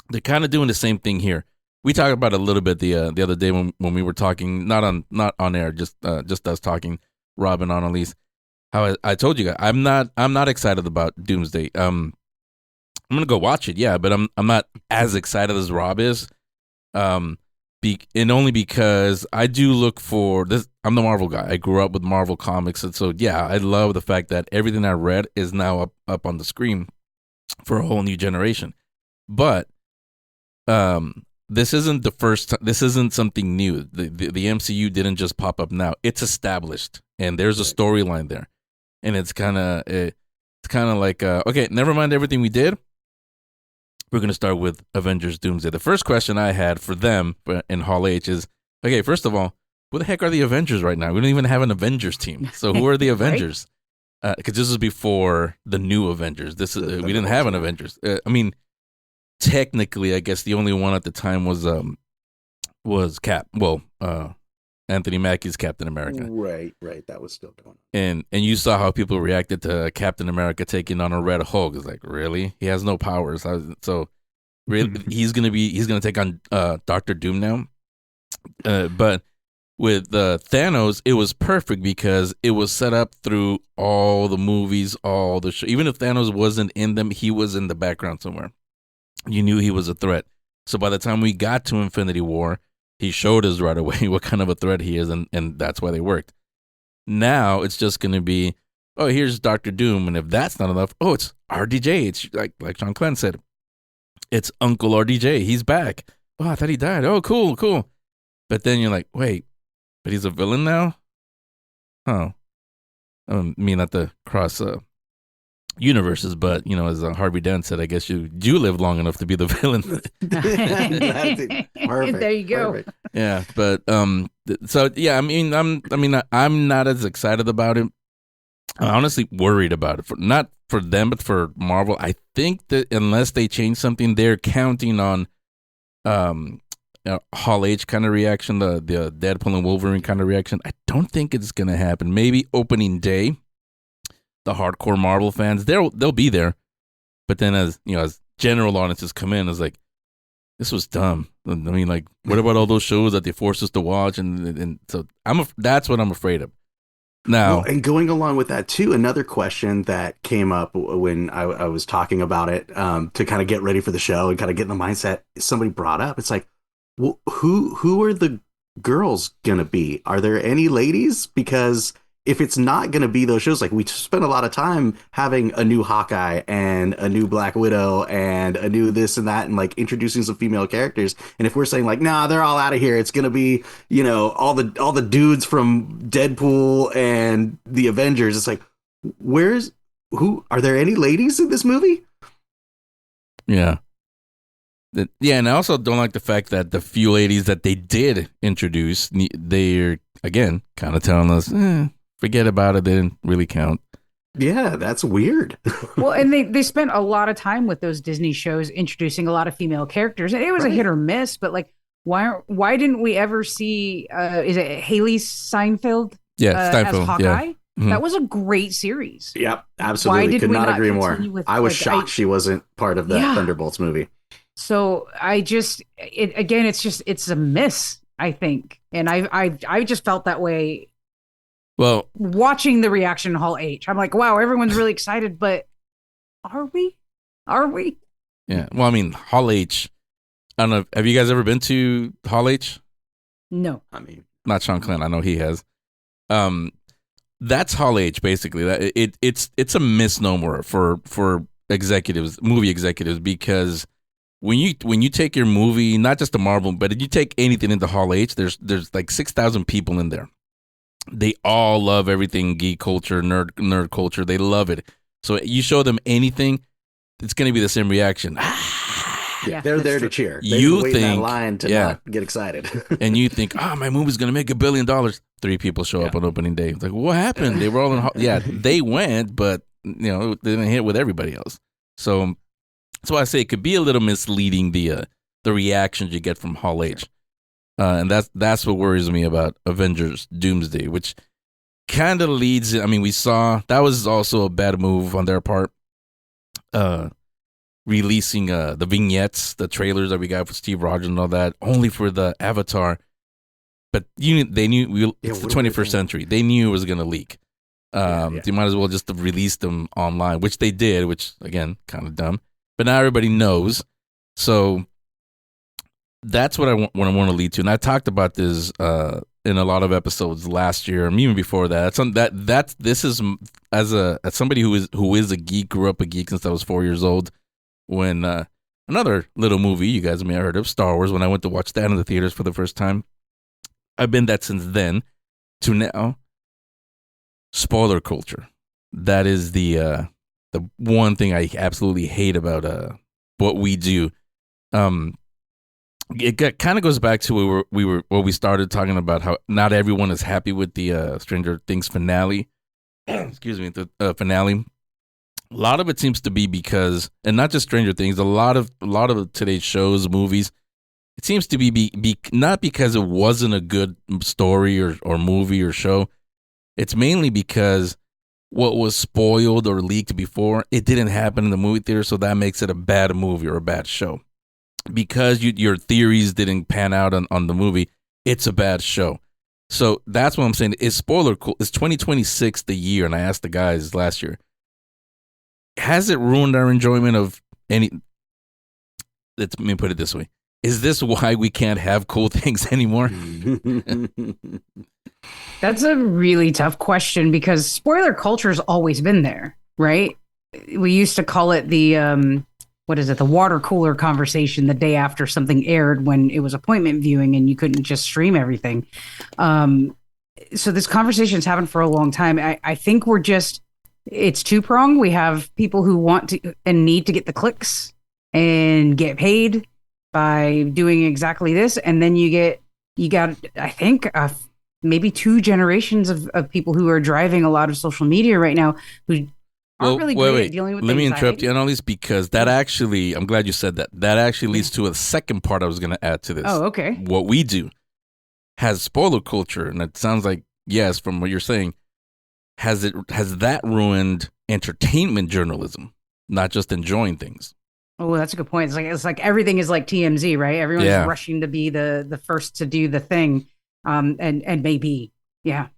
They're kind of doing the same thing here. We talked about it a little bit the other day when we were talking, not on air, just us talking, Rob and Analese. How I told you guys, I'm not excited about Doomsday. I'm gonna go watch it, yeah, but I'm not as excited as Rob is. And only because I do look for this. I'm the Marvel guy. I grew up with Marvel comics, and so yeah, I love the fact that everything I read is now up on the screen for a whole new generation. But this isn't the first time. This isn't something new. The MCU didn't just pop up now. It's established, and there's a storyline there, and it's kind of like okay, never mind everything we did. We're going to start with Avengers Doomsday. The first question I had for them in Hall H is, okay, first of all, who the heck are the Avengers right now? We don't even have an Avengers team. So who are the Avengers? Because this is before the new Avengers. We didn't have an Avengers. I mean, technically, I guess the only one at the time was Cap. Well, Anthony Mackie's Captain America. Right. That was still going on. And you saw how people reacted to Captain America taking on a Red Hulk. It's like, really? He has no powers. So really, he's gonna take on Doctor Doom now. But with Thanos, it was perfect because it was set up through all the movies, all the show. Even if Thanos wasn't in them, he was in the background somewhere. You knew he was a threat. So by the time we got to Infinity War, he showed us right away what kind of a threat he is, and that's why they worked. Now it's just going to be, oh, here's Dr. Doom, and if that's not enough, oh, it's RDJ. It's like Shanclen said, it's Uncle RDJ. He's back. Oh, I thought he died. Oh, cool. But then you're like, wait, but he's a villain now? Oh. I mean, not the cross universes, but, as Harvey Dent said, I guess you do live long enough to be the villain. Perfect. There you go. Perfect. Yeah, but so yeah, I'm not as excited about it. I'm honestly worried about it, not for them, but for Marvel. I think that unless they change something, they're counting on Hall H kind of reaction, the Deadpool and Wolverine kind of reaction. I don't think it's gonna happen. Maybe opening day, the hardcore Marvel fans, they'll be there, but then as general audiences come in, it's like, this was dumb. I mean, like, what about all those shows that they forced us to watch? And so that's what I'm afraid of. Now, well, and going along with that too, another question that came up when I was talking about it to kind of get ready for the show and kind of get in the mindset, somebody brought up, it's like, well, who are the girls gonna be? Are there any ladies? Because if it's not going to be those shows, like we spent a lot of time having a new Hawkeye and a new Black Widow and a new this and that, and like introducing some female characters. And if we're saying like, nah, they're all out of here, it's going to be, all the dudes from Deadpool and the Avengers. It's like, are there any ladies in this movie? Yeah. Yeah. And I also don't like the fact that the few ladies that they did introduce, they're again kind of telling us, Forget about it. They didn't really count. Yeah, that's weird. Well, and they spent a lot of time with those Disney shows introducing a lot of female characters. And it was a hit or miss, but like why didn't we ever see is it Haley Steinfeld? Yeah, Steinfeld, as Hawkeye? yeah. Mhm. That was a great series. Yep, absolutely. Why did Could we not not agree more. continue with, I was like, shocked she wasn't part of the Yeah. Thunderbolts movie. So it's a miss, I think. And I just felt that way Well, watching the reaction in Hall H. I'm like, wow, everyone's really excited, but are we? Are we? yeah. Well, I mean, Hall H. I don't know. Have you guys ever been to Hall H? No. I mean, Not Shanclen. I know he has. That's Hall H. Basically, that it's a misnomer for executives, movie executives, because when you take your movie, not just the Marvel, but if you take anything into Hall H, there's like 6,000 people in there. They all love everything geek culture, nerd culture. They love it. So you show them anything, it's going to be the same reaction. Yeah, they're that's there true. to cheer. You They wait in that think- line to yeah. not get excited. And you think, my movie's going to make $1 billion. 3 people show up on opening day. It's like, what happened? They were all in. Yeah, they went, but they didn't hit with everybody else. So that's why I say it could be a little misleading, the reactions you get from Hall H. And that's what worries me about Avengers Doomsday, which kind of leads. I mean, we saw that was also a bad move on their part. Releasing the vignettes, the trailers that we got for Steve Rogers and all that, only for the Avatar. But they knew it's the 21st century. They knew it was going to leak. You might as well just release them online, which they did, which, again, kind of dumb. But now everybody knows. So that's what I want to lead to. And I talked about this in a lot of episodes last year, and even before that. This is as somebody who is a geek, grew up a geek since I was 4 years old. When another little movie you guys may have heard of, Star Wars, when I went to watch that in the theaters for the first time. I've been that since then to now. Spoiler culture. That is the one thing I absolutely hate about what we do. It kind of goes back to where we started talking about how not everyone is happy with the Stranger Things finale. Excuse me, the finale. A lot of it seems to be because, and not just Stranger Things, a lot of today's shows, movies, it seems to be not because it wasn't a good story or movie or show. It's mainly because what was spoiled or leaked before, it didn't happen in the movie theater, so that makes it a bad movie or a bad show. Because your theories didn't pan out on the movie, it's a bad show. So that's what I'm saying. Is 2026 the year? And I asked the guys last year, has it ruined our enjoyment of any? Let me put it this way: is this why we can't have cool things anymore? That's a really tough question because spoiler culture's always been there, right? We used to call it the the water cooler conversation the day after something aired when it was appointment viewing and you couldn't just stream everything. So this conversation's happened for a long time. I think it's two-pronged. We have people who want to and need to get the clicks and get paid by doing exactly this. And then you got, I think, maybe 2 generations of people who are driving a lot of social media right now who aren't really great at dealing with Let me anxiety. interrupt you, Analese, because that actually, I'm glad you said that. That actually leads to a second part I was going to add to this. Oh, okay. What we do has spoiler culture, and it sounds like, yes, from what you're saying, has that ruined entertainment journalism, not just enjoying things? Oh, that's a good point. It's like everything is like TMZ, right? Everyone's rushing to be the first to do the thing, and maybe, yeah.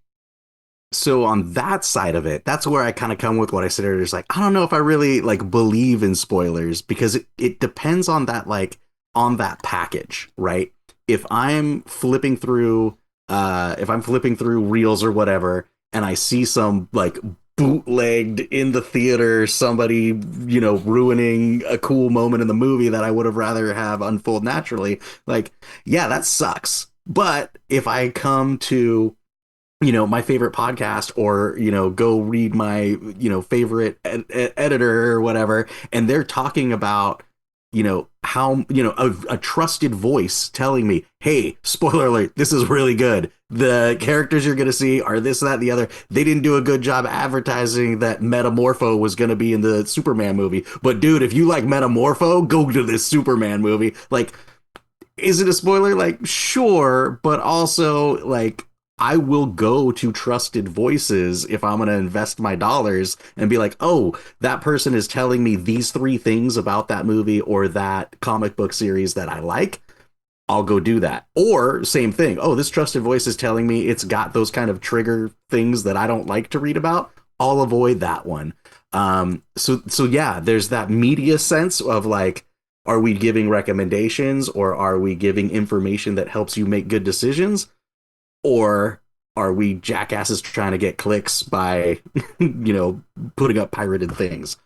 So on that side of it, that's where I kind of come with what I said earlier. It's like, I don't know if I really believe in spoilers because it depends on that, on that package, right? If I'm flipping through reels or whatever, and I see some bootlegged in the theater, somebody, ruining a cool moment in the movie that I would have rather have unfold naturally, yeah, that sucks. But if I come to, my favorite podcast or, go read my, favorite editor or whatever, and they're talking about, how, a trusted voice telling me, hey, spoiler alert, this is really good. The characters you're going to see are this, that, and the other. They didn't do a good job advertising that Metamorpho was going to be in the Superman movie. But dude, if you like Metamorpho, go to this Superman movie. Like, is it a spoiler? Like, sure, but also, like, I will go to trusted voices if I'm going to invest my dollars and be like, oh, that person is telling me these 3 things about that movie or that comic book series that I like. I'll go do that. Or same thing. Oh, this trusted voice is telling me it's got those kind of trigger things that I don't like to read about. I'll avoid that one. So yeah, there's that media sense of like, are we giving recommendations or are we giving information that helps you make good decisions? Or are we jackasses trying to get clicks by, putting up pirated things?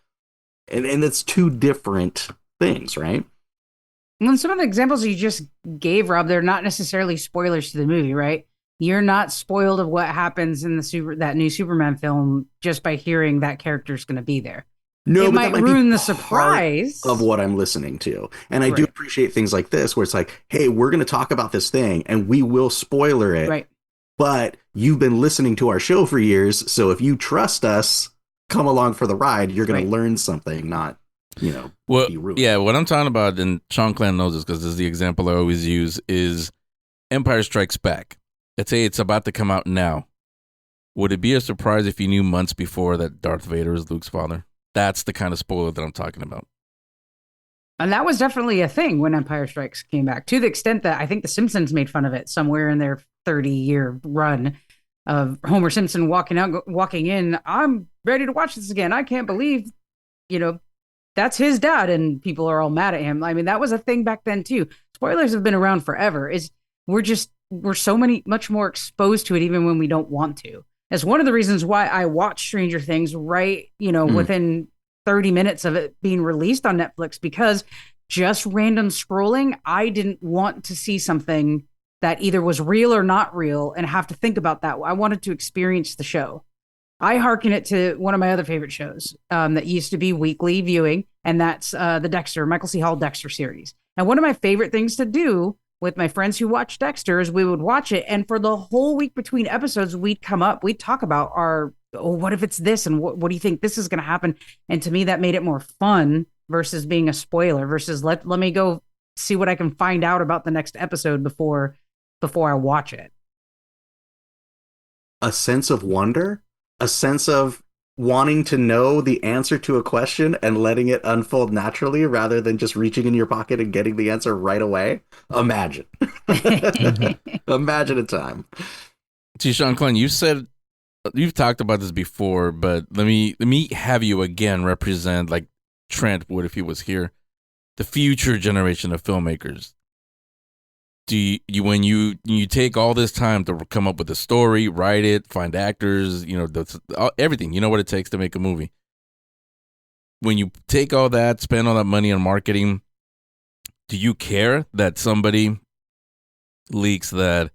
And it's 2 different things, right? And some of the examples you just gave, Rob, they're not necessarily spoilers to the movie, right? You're not spoiled of what happens in that new Superman film just by hearing that character's going to be there. No, it but might that ruin the surprise of what I'm listening to. And I do appreciate things like this where it's like, hey, we're going to talk about this thing and we will spoiler it. Right. But you've been listening to our show for years. So if you trust us, come along for the ride. You're going to learn something, not, be rude. Yeah, what I'm talking about, and Shanclen knows this because this is the example I always use, is Empire Strikes Back. Let's say it's about to come out now. Would it be a surprise if you knew months before that Darth Vader is Luke's father? That's the kind of spoiler that I'm talking about. And that was definitely a thing when Empire Strikes came back, to the extent that I think The Simpsons made fun of it somewhere in their 30-year run of Homer Simpson walking in. I'm ready to watch this again. I can't believe, that's his dad, and people are all mad at him. I mean, that was a thing back then too. Spoilers have been around forever. We're so much more exposed to it, even when we don't want to. That's one of the reasons why I watched Stranger Things within 30 minutes of it being released on Netflix, because just random scrolling, I didn't want to see something that either was real or not real and have to think about that. I wanted to experience the show. I hearken it to one of my other favorite shows that used to be weekly viewing, and that's the Michael C. Hall Dexter series. And one of my favorite things to do with my friends who watch Dexter is we would watch it, and for the whole week between episodes, we'd talk about what if it's this, and what do you think this is going to happen? And to me, that made it more fun versus being a spoiler, versus let me go see what I can find out about the next episode before I watch it. A sense of wonder, a sense of wanting to know the answer to a question and letting it unfold naturally rather than just reaching in your pocket and getting the answer right away. Imagine. Imagine a time. See, Shanclen, you've talked about this before, but let me have you again represent, like Trent would if he was here, the future generation of filmmakers. When you take all this time to come up with a story, write it, find actors, everything, you know what it takes to make a movie. When you take all that, spend all that money on marketing, do you care that somebody leaks that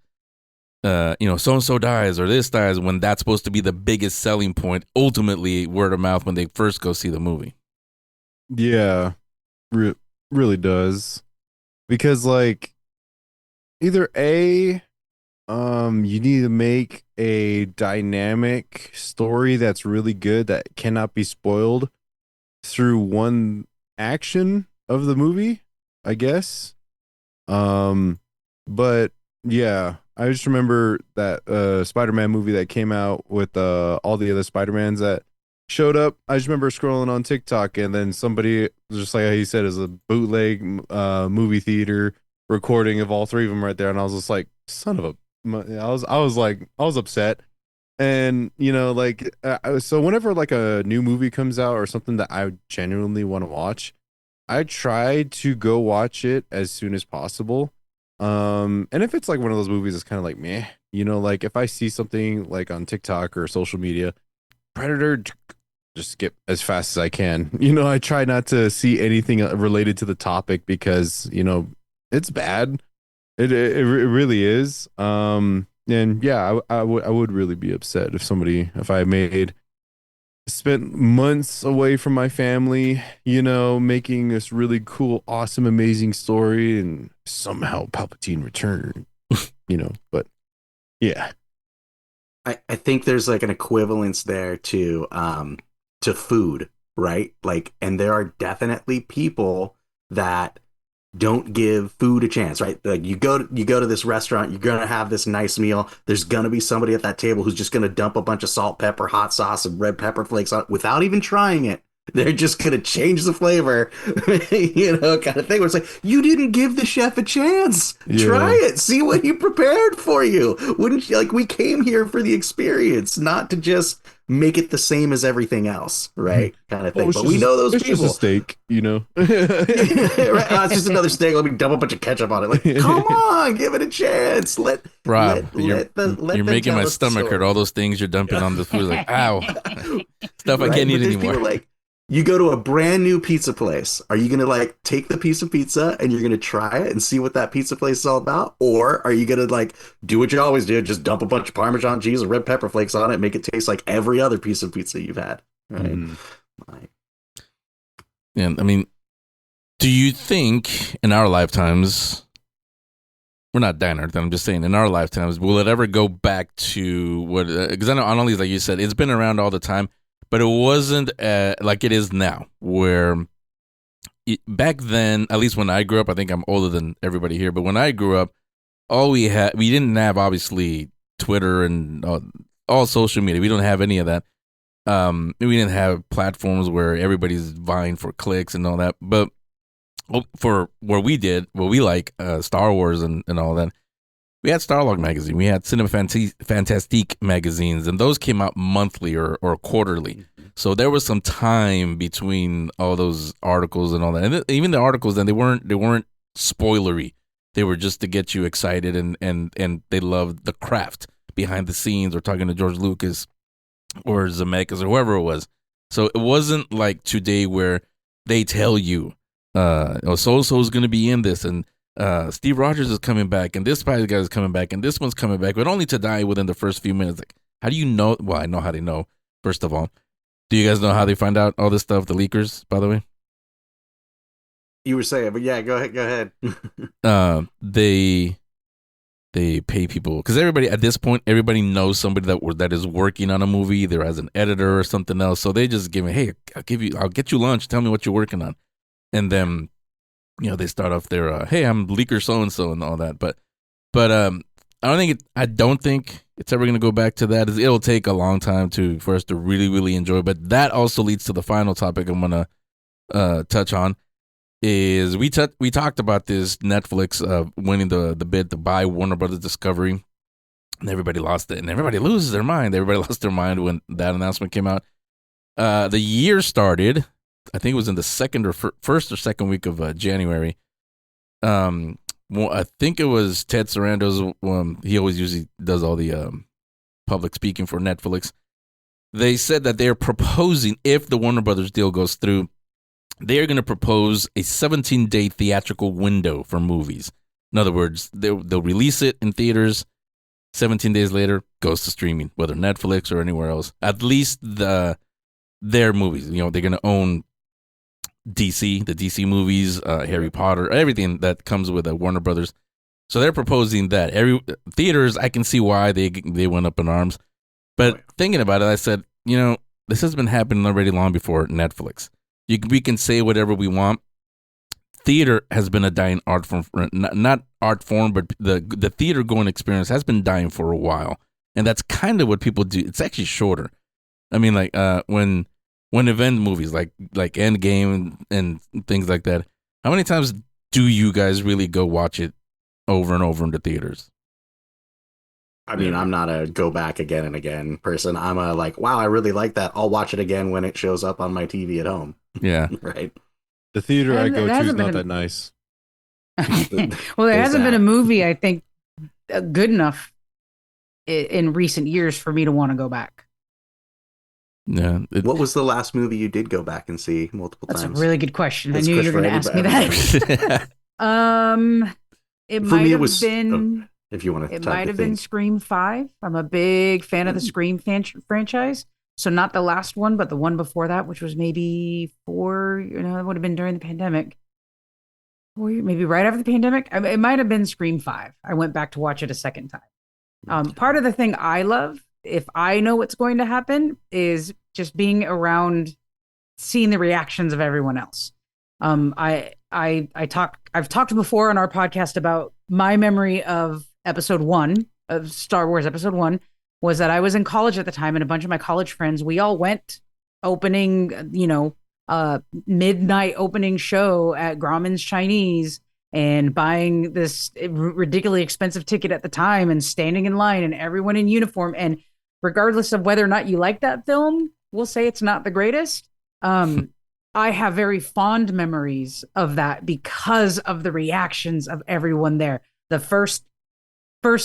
so-and-so dies or this dies when that's supposed to be the biggest selling point, ultimately word of mouth when they first go see the movie? Yeah, really does. Because either you need to make a dynamic story that's really good that cannot be spoiled through one action of the movie, I guess. But yeah, I just remember that Spider-Man movie that came out with all the other Spider-Mans that showed up. I just remember scrolling on TikTok, and then somebody, just like he said, is a bootleg movie theater recording of all 3 of them right there, and I was just like, son of a, I was upset. And so whenever a new movie comes out or something that I genuinely want to watch, I try to go watch it as soon as possible. And if it's one of those movies that's kind of meh, if I see something on TikTok or social media, Predator, just skip as fast as I can. I try not to see anything related to the topic because it's bad. It really is. And yeah, I would really be upset if I spent months away from my family, making this really cool, awesome, amazing story, and somehow Palpatine returned, but Yeah. I think there's like an equivalence there to food, right? Like, and there are definitely people that don't give food a chance, right? Like you go to this restaurant, you're gonna have this nice meal. There's gonna be somebody at that table who's just gonna dump a bunch of salt, pepper, hot sauce, and red pepper flakes on it without even trying it. They're just gonna change the flavor, kind of thing. Where it's like, you didn't give the chef a chance. Yeah. Try it, see what he prepared for you. Wouldn't you? Like, we came here for the experience, not to just make it the same as everything else, right? Kind of thing. But we know those it's people. just a steak, Right? It's just another steak. Let me dump a bunch of ketchup on it. Like, come on, give it a chance. Rob, you're you're making my stomach hurt. All those things you're dumping on the food, like, ow, stuff I can't eat anymore. Like, you go to a brand new pizza place. Are you gonna like take the piece of pizza and you're gonna try it and see what that pizza place is all about, or are you gonna like do what you always do, just dump a bunch of Parmesan cheese and red pepper flakes on it, and make it taste like every other piece of pizza you've had? Right. Yeah, I mean, do you think in our lifetimes, we're not dying or anything, I'm just saying in our lifetimes, will it ever go back to what, because I know Analese, like you said, it's been around all the time, but it wasn't like it is now, where back then, at least when I grew up, I think I'm older than everybody here, but when I grew up, we didn't have, obviously, Twitter and all social media. We don't have any of that. We didn't have platforms where everybody's vying for clicks and all that. But for what we like, Star Wars and all that, we had Starlog magazine. We had Cinema Fantastique magazines, and those came out monthly or quarterly. So there was some time between all those articles and all that. And even the articles, then they weren't spoilery. They were just to get you excited, and they loved the craft behind the scenes, or talking to George Lucas or Zemeckis or whoever it was. So it wasn't like today where they tell you, so-and-so's going to be in this, and Steve Rogers is coming back, and this Spider guy is coming back, and this one's coming back, but only to die within the first few minutes. Like, how do you know? Well, I know how they know, first of all. Do you guys know how they find out all this stuff, the leakers, by the way? You were saying, but yeah, go ahead. They pay people, because everybody at this point, everybody knows somebody that is working on a movie, either as an editor or something else. So they just give me, hey, I'll get you lunch. Tell me what you're working on, and then they start off their, hey, I'm leaker so and so and all that. But I don't think it's ever going to go back to that. It'll take a long time for us to really, really enjoy. But that also leads to the final topic I'm going to touch on. Is we talked about this Netflix winning the bid to buy Warner Brothers Discovery, and everybody lost it, and everybody loses their mind. Everybody lost their mind when that announcement came out. The year started, I think it was in the first or second week of January. I think it was Ted Sarandos. He always usually does all the public speaking for Netflix. They said that they're proposing, if the Warner Brothers deal goes through, they're going to propose a 17-day theatrical window for movies. In other words, they'll release it in theaters. 17 days later, goes to streaming, whether Netflix or anywhere else. At least their movies. They're going to own the DC movies, Harry Potter, everything that comes with Warner Brothers. So they're proposing that. Theaters, I can see why they went up in arms. But thinking about it, I said, this has been happening already long before Netflix. We can say whatever we want. Theater has been a dying art form, not art form, but the theater going experience has been dying for a while, and that's kind of what people do. It's actually shorter. I mean, like when event movies like Endgame and things like that. How many times do you guys really go watch it over and over in the theaters? I mean, I'm not a go back again and again person. I'm a like, wow, I really like that. I'll watch it again when it shows up on my TV at home. Yeah. Right. The theater I go to is not that nice. Well, there hasn't been a movie, I think, good enough in recent years for me to want to go back. Yeah. What was the last movie you did go back and see multiple times? That's a really good question. I knew you were going to ask me that. It might have been... If you want to, it might have been Scream 5. I'm a big fan of the Scream franchise. So not the last one, but the one before that, which was maybe 4. It would have been during the pandemic. 4 years, maybe right after the pandemic. It might have been Scream 5. I went back to watch it a second time. Part of the thing I love, if I know what's going to happen, is just being around, seeing the reactions of everyone else. I've talked before on our podcast about my memory of episode 1 of Star Wars episode 1 was that I was in college at the time, and a bunch of my college friends, we all went opening, midnight opening show at Grauman's Chinese and buying this ridiculously expensive ticket at the time and standing in line and everyone in uniform. And regardless of whether or not you like that film, we'll say it's not the greatest. I have very fond memories of that because of the reactions of everyone there. The first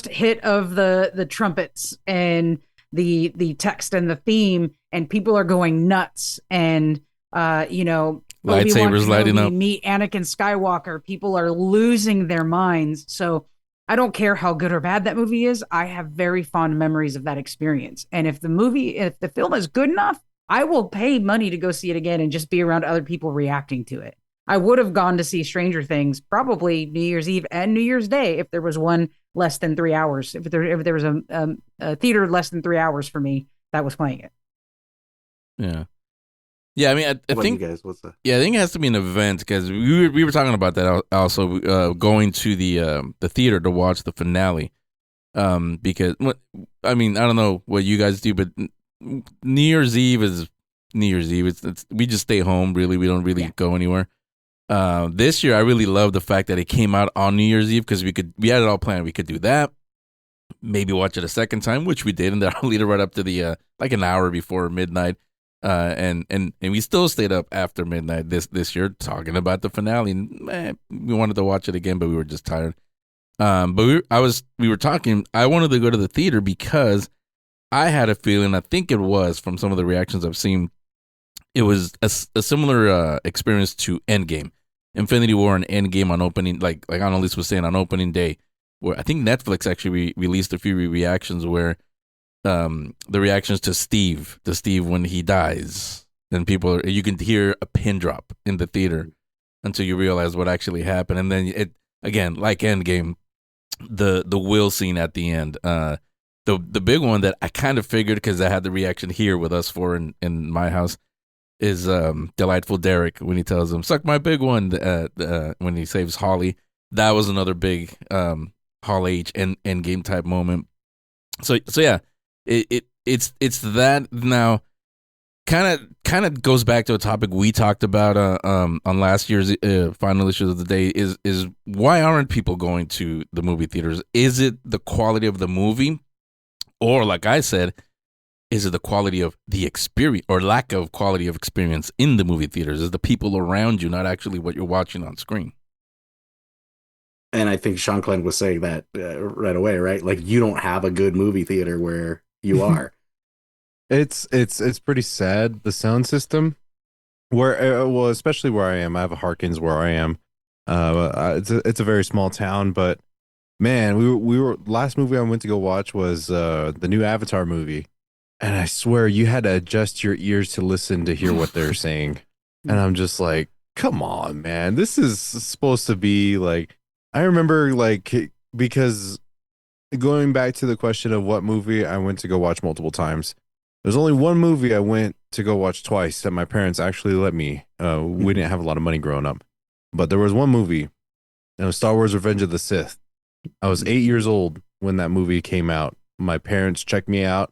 hit of the trumpets and the text and the theme, and people are going nuts. And lightsabers lighting up. Meet Anakin Skywalker. People are losing their minds. So I don't care how good or bad that movie is. I have very fond memories of that experience. And if the film is good enough, I will pay money to go see it again and just be around other people reacting to it. I would have gone to see Stranger Things probably New Year's Eve and New Year's Day if there was one less than 3 hours. If there was a theater less than 3 hours for me that was playing it. Yeah. Yeah, I mean, I think, you guys, what's that? Yeah, I think it has to be an event because we were talking about that also, going to the theater to watch the finale. Because I don't know what you guys do, but New Year's Eve is New Year's Eve. It's we just stay home. Really, we don't really go anywhere. This year, I really love the fact that it came out on New Year's Eve because we had it all planned. We could do that, maybe watch it a second time, which we did, and then I'll lead it right up to the like an hour before midnight. And we still stayed up after midnight this year talking about the finale. And we wanted to watch it again, but we were just tired. But we were talking. I wanted to go to the theater because I had a feeling. I think it was from some of the reactions I've seen. It was a similar experience to Endgame, Infinity War, and Endgame on opening. Like Analese was saying on opening day, where I think Netflix actually released a few reactions where. The reactions to Steve when he dies, and you can hear a pin drop in the theater until you realize what actually happened, and then it again, like Endgame, the will scene at the end. The big one that I kind of figured because I had the reaction here with us in my house is Delightful Derek when he tells him "suck my big one" when he saves Holly. That was another big Hall H Endgame type moment. So yeah. It's that now kind of goes back to a topic we talked about on last year's final issues of the day is why aren't people going to the movie theaters? Is it the quality of the movie, or like I said, is it the quality of the experience or lack of quality of experience in the movie theaters? Is the people around you, not actually what you're watching on screen? And I think Shanclen was saying that right away, right? Like you don't have a good movie theater where you are. It's pretty sad. The sound system, especially where I am. I have a Harkins where I am. It's a very small town, but man, we were last movie I went to go watch was the new Avatar movie, and I swear you had to adjust your ears to listen to hear what they're saying, and I'm just like, come on, man, this is supposed to be like. I remember because. Going back to the question of what movie I went to go watch multiple times, there's only one movie I went to go watch twice that my parents actually let me. We didn't have a lot of money growing up, but there was one movie, and it was Star Wars Revenge of the Sith. I was 8 years old when that movie came out. My parents checked me out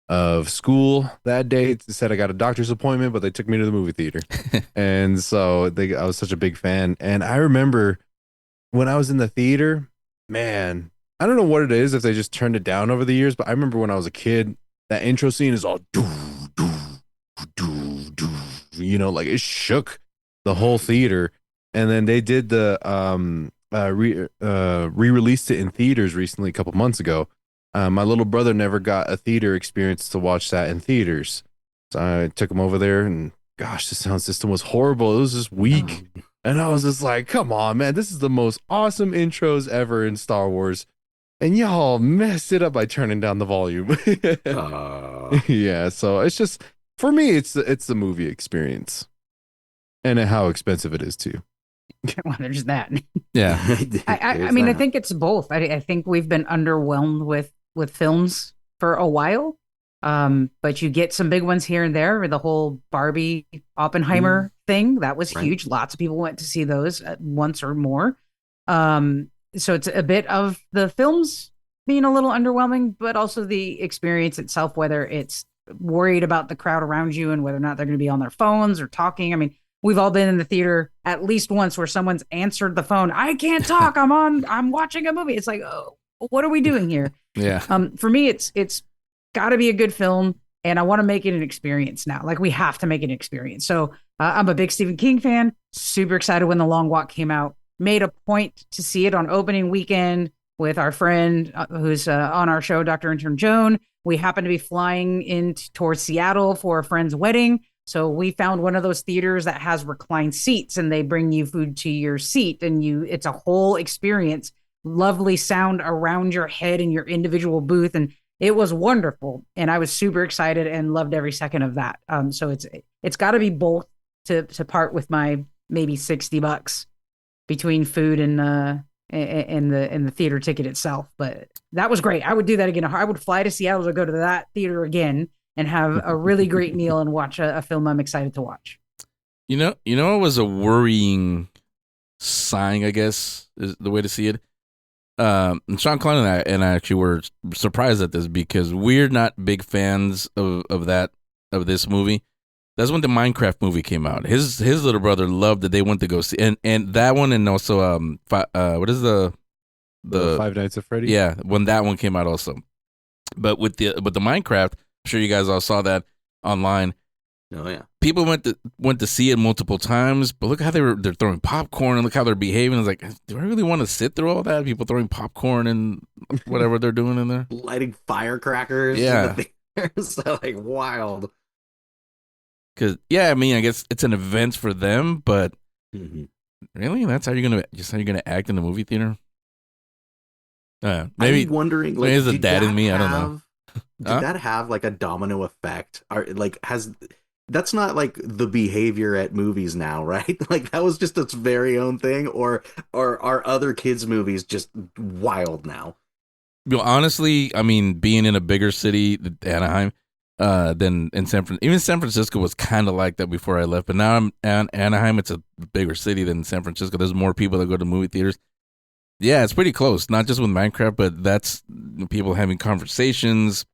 of school that day. It said I got a doctor's appointment, but they took me to the movie theater. And so I was such a big fan. And I remember when I was in the theater, man, I don't know what it is if they just turned it down over the years, but I remember when I was a kid, that intro scene is all doo, doo, doo, doo, like it shook the whole theater. And then they did the re-released it in theaters recently, a couple months ago. My little brother never got a theater experience to watch that in theaters. So I took him over there, and gosh, the sound system was horrible. It was just weak. And I was just like, come on, man, this is the most awesome intros ever in Star Wars. And y'all messed it up by turning down the volume. Yeah, so it's just, for me, it's the movie experience. And how expensive it is, too. Well, there's that. Yeah. I mean, I think it's both. I think we've been underwhelmed with with films for a while. But you get some big ones here and there. The whole Barbie Oppenheimer thing, that was huge. Lots of people went to see those once or more. So it's a bit of the films being a little underwhelming, but also the experience itself, whether it's worried about the crowd around you and whether or not they're going to be on their phones or talking. I mean, we've all been in the theater at least once where someone's answered the phone. I can't talk. I'm watching a movie. It's like, oh, what are we doing here? Yeah. For me, it's got to be a good film, and I want to make it an experience now. Like, we have to make it an experience. So I'm a big Stephen King fan. Super excited when The Long Walk came out. Made a point to see it on opening weekend with our friend who's on our show, Dr. Intern Joan. We happened to be flying in towards Seattle for a friend's wedding. So we found one of those theaters that has reclined seats, and they bring you food to your seat, and it's a whole experience. Lovely sound around your head in your individual booth. And it was wonderful. And I was super excited and loved every second of that. So it's got to be both to part with my maybe $60 between food and the theater ticket itself. But that was great. I would do that again. I would fly to Seattle to go to that theater again and have a really great meal and watch a film I'm excited to watch. You know, it was a worrying sign, I guess, is the way to see it. And Shanclen and I actually were surprised at this because we're not big fans of this movie. That's when the Minecraft movie came out. His little brother loved it. They went to go see and that one, and also what is the Five Nights at Freddy? Yeah, when that one came out also. But with the Minecraft, I'm sure you guys all saw that online. Oh yeah. People went to see it multiple times, but look how they're throwing popcorn and look how they're behaving. It's like, do I really want to sit through all that? People throwing popcorn and whatever they're doing in there, lighting firecrackers. Yeah, in the theaters. So, like, wild. Because I mean, I guess it's an event for them, but really, that's how you're gonna act in the movie theater. Maybe I'm wondering, like, maybe it's the dad in me. I don't know. Did that have like a domino effect? That's not like the behavior at movies now, right? Like, that was just its very own thing, or are other kids' movies just wild now? You know, honestly, I mean, being in a bigger city, Anaheim, than in San Francisco was kind of like that before I left. But now I'm in Anaheim. It's a bigger city than San Francisco. There's more people that go to movie theaters. Yeah, it's pretty close. Not just with Minecraft, but that's people having conversations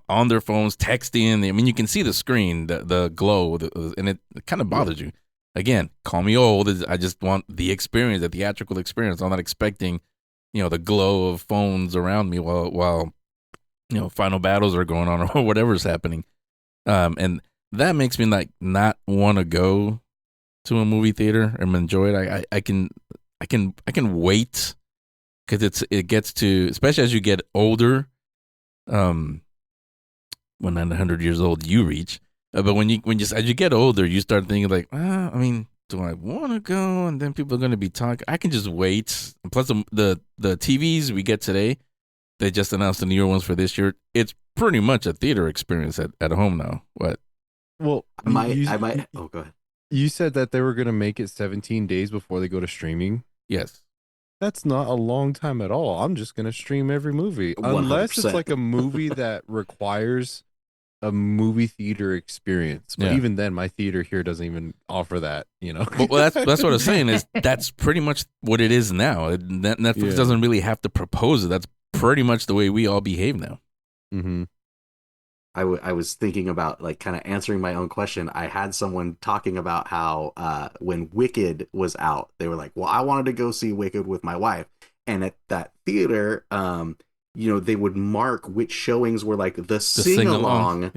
on their phones, texting. I mean, you can see the screen, the glow, and it kind of bothers you. Again, call me old. I just want the experience, the theatrical experience. I'm not expecting, the glow of phones around me while final battles are going on or whatever's happening. And that makes me like not want to go to a movie theater and enjoy it. I can wait because it gets to, especially as you get older. When 100 years old you reach, but when you as you get older, you start thinking like, I mean, do I want to go? And then people are going to be talking. I can just wait. And plus, the TVs we get today, they just announced the newer ones for this year. It's pretty much a theater experience at home now. What? Well, I might. Oh, go ahead. You said that they were going to make it 17 days before they go to streaming. Yes. That's not a long time at all. I'm just going to stream every movie. 100%. Unless it's like a movie that requires a movie theater experience. But even then, my theater here doesn't even offer that, Well, that's what I'm saying is that's pretty much what it is now. Netflix doesn't really have to propose it. That's pretty much the way we all behave now. Mm-hmm. I was thinking about, like, kind of answering my own question. I had someone talking about how when Wicked was out, they were like, well, I wanted to go see Wicked with my wife. And at that theater, they would mark which showings were like the sing-along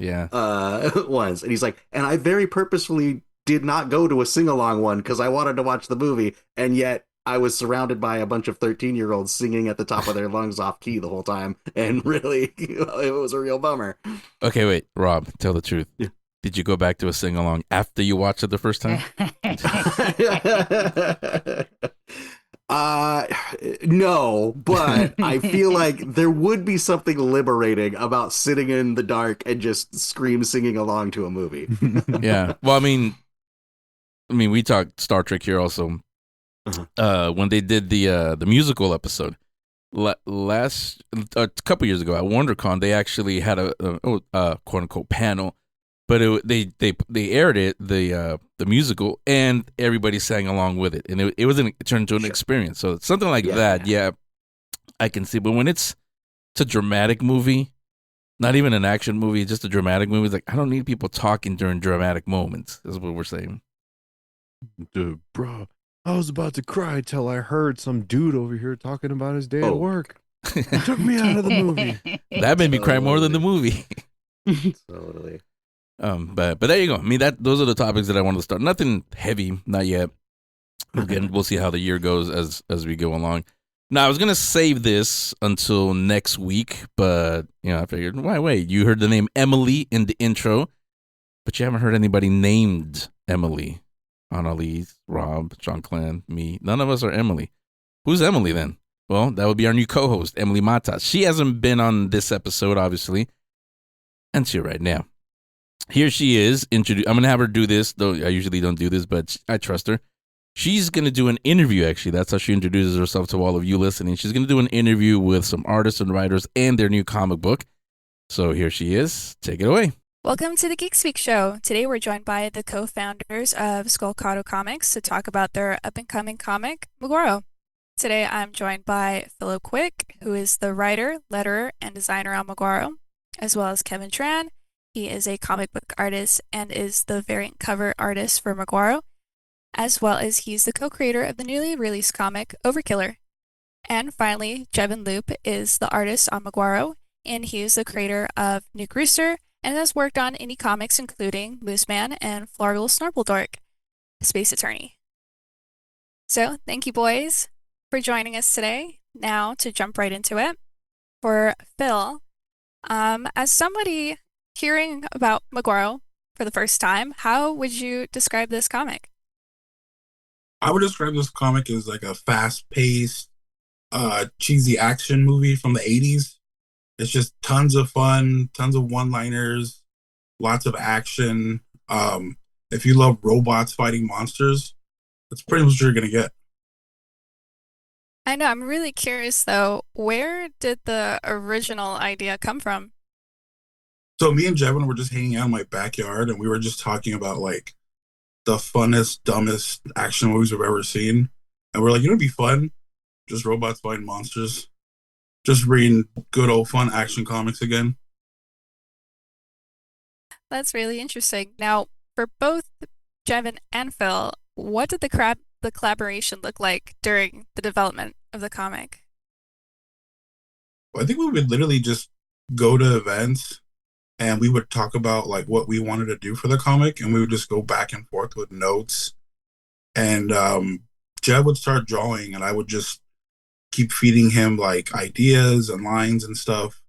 ones. And he's like, and I very purposefully did not go to a sing-along one because I wanted to watch the movie. And yet I was surrounded by a bunch of 13-year-olds singing at the top of their lungs off key the whole time. And really, it was a real bummer. Okay, wait, Rob, tell the truth. Yeah. Did you go back to a sing-along after you watched it the first time? No, but I feel like there would be something liberating about sitting in the dark and just singing along to a movie. Yeah. Well, I mean, we talked Star Trek here also. When they did the musical episode, last a couple years ago at WonderCon, they actually had a quote unquote panel, but they aired it the musical, and everybody sang along with it, and it turned into an experience. So something like that, yeah, I can see. But when it's a dramatic movie, not even an action movie, just a dramatic movie, it's like I don't need people talking during dramatic moments. Is what we're saying. Dude, bro, I was about to cry till I heard some dude over here talking about his day at work. It took me out of the movie. That made me cry more than the movie. Totally. But there you go. I mean, those are the topics that I wanted to start. Nothing heavy, not yet. Again, we'll see how the year goes as we go along. Now, I was gonna save this until next week, but I figured, why wait? You heard the name Emily in the intro, but you haven't heard anybody named Emily. Analese, Rob, Shanclen, me. None of us are Emily. Who's Emily then? Well, that would be our new co-host, Emily Matas. She hasn't been on this episode, obviously. And she right now. Here she is. I'm going to have her do this, though I usually don't do this, but I trust her. She's going to do an interview, actually. That's how she introduces herself to all of you listening. She's going to do an interview with some artists and writers and their new comic book. So here she is. Take it away. Welcome to the Geek Speak Show. Today we're joined by the co-founders of Skullcado Comics to talk about their up-and-coming comic, Maguro. Today I'm joined by Phillip Quick, who is the writer, letterer, and designer on Maguro, as well as Kevin Tran. He is a comic book artist and is the variant cover artist for Maguro, as well as he's the co-creator of the newly released comic, Overkiller. And finally, Jevin Loop is the artist on Maguro, and he is the creator of Nuke Rooster, and has worked on indie comics including Moose Man and Florgle Snorpeldork, Space Attorney. So, thank you boys for joining us today. Now, to jump right into it, for Phil, as somebody hearing about Maguro for the first time, how would you describe this comic? I would describe this comic as like a fast-paced, cheesy action movie from the 80s. It's just tons of fun, tons of one-liners, lots of action. If you love robots fighting monsters, that's pretty much what you're going to get. I know, I'm really curious though, where did the original idea come from? So me and Jevin were just hanging out in my backyard, and we were just talking about like the funnest, dumbest action movies we've ever seen. And we're like, it'd be fun, just robots fighting monsters. Just reading good old fun action comics again. That's really interesting. Now, for both Jevin and Phil, what did the collaboration look like during the development of the comic? Well, I think we would literally just go to events and we would talk about like what we wanted to do for the comic, and we would just go back and forth with notes. And Jev would start drawing, and I would just keep feeding him like ideas and lines and stuff.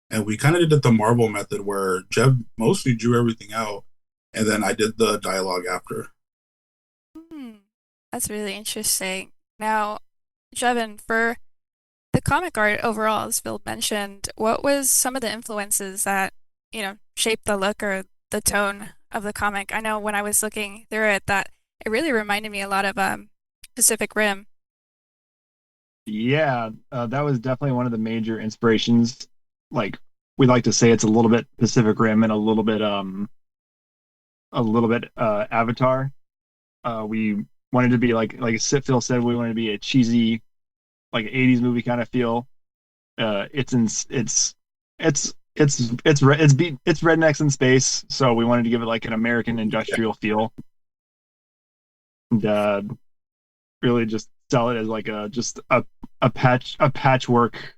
And we kind of did the Marvel method where Jev mostly drew everything out, and then I did the dialogue after. That's really interesting. Now, Jevin, for the comic art overall, as Phil mentioned, what was some of the influences that, shaped the look or the tone of the comic? I know when I was looking through it, that it really reminded me a lot of Pacific Rim. Yeah, that was definitely one of the major inspirations. Like, we like to say it's a little bit Pacific Rim and a little bit Avatar. We wanted to be like Phil said, we wanted to be a cheesy, like 80s movie kind of feel. It's rednecks in space, so we wanted to give it like an American industrial feel, and really just sell it as like a patchwork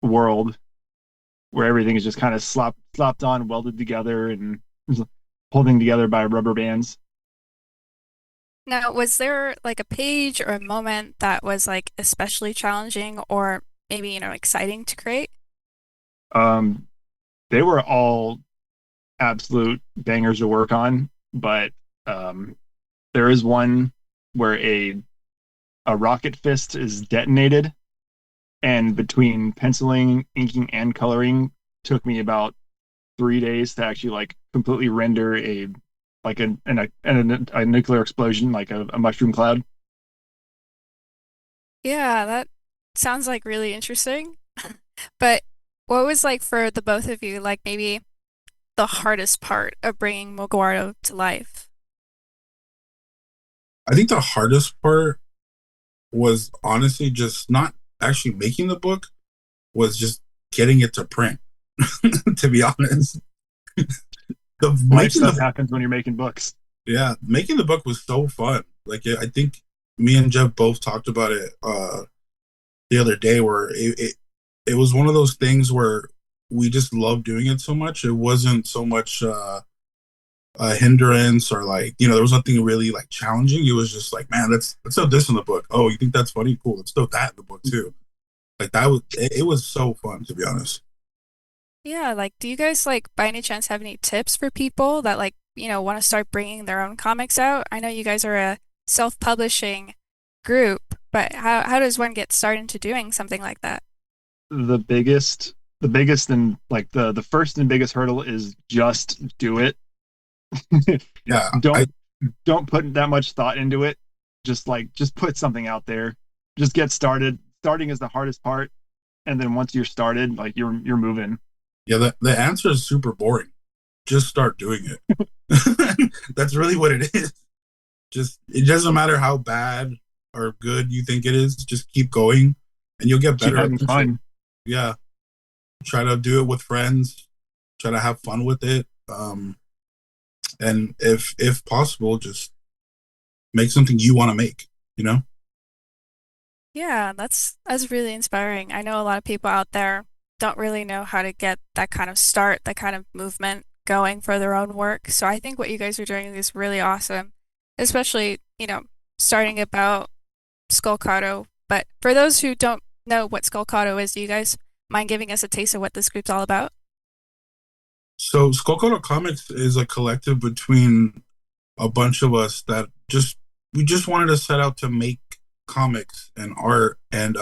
world where everything is just kind of slopped on, welded together, and holding together by rubber bands. Now, was there like a page or a moment that was like especially challenging or maybe, exciting to create? They were all absolute bangers to work on, but there is one where a rocket fist is detonated, and between penciling, inking, and coloring took me about 3 days to actually like completely render a nuclear explosion, like a mushroom cloud. Yeah, that sounds like really interesting. But what was like for the both of you, like maybe the hardest part of bringing Maguro to life? I think the hardest part was honestly just not actually making the book, was just getting it to print. To be honest, Life stuff happens when you're making books. Yeah, making the book was so fun. Like I think me and Jeff both talked about it the other day, where it was one of those things where we just loved doing it so much. It wasn't so much a hindrance, or like, there was nothing really like challenging. It was just like, man, let's throw this in the book. Oh, you think that's funny? Cool, let's throw that in the book too. Like that was it was so fun, to be honest. Yeah, like do you guys like by any chance have any tips for people that like, want to start bringing their own comics out? I know you guys are a self-publishing group, but how does one get started into doing something like that? The biggest and like the first and biggest hurdle is just do it. Yeah. Don't put that much thought into it. Just put something out there. Just get started. Starting is the hardest part, and then once you're started, like you're moving. Yeah, the answer is super boring. Just start doing it. That's really what it is. It doesn't matter how bad or good you think it is. Just keep going, and you'll get better. Keep having fun. Yeah, try to do it with friends. Try to have fun with it. And if possible, just make something you want to make. Yeah, that's really inspiring. I know a lot of people out there don't really know how to get that kind of start, that kind of movement going for their own work. So I think what you guys are doing is really awesome, especially, starting about Skullcado. But for those who don't know what Skullcado is, do you guys mind giving us a taste of what this group's all about? So Skullcado Comics is a collective between a bunch of us that we just wanted to set out to make comics and art, and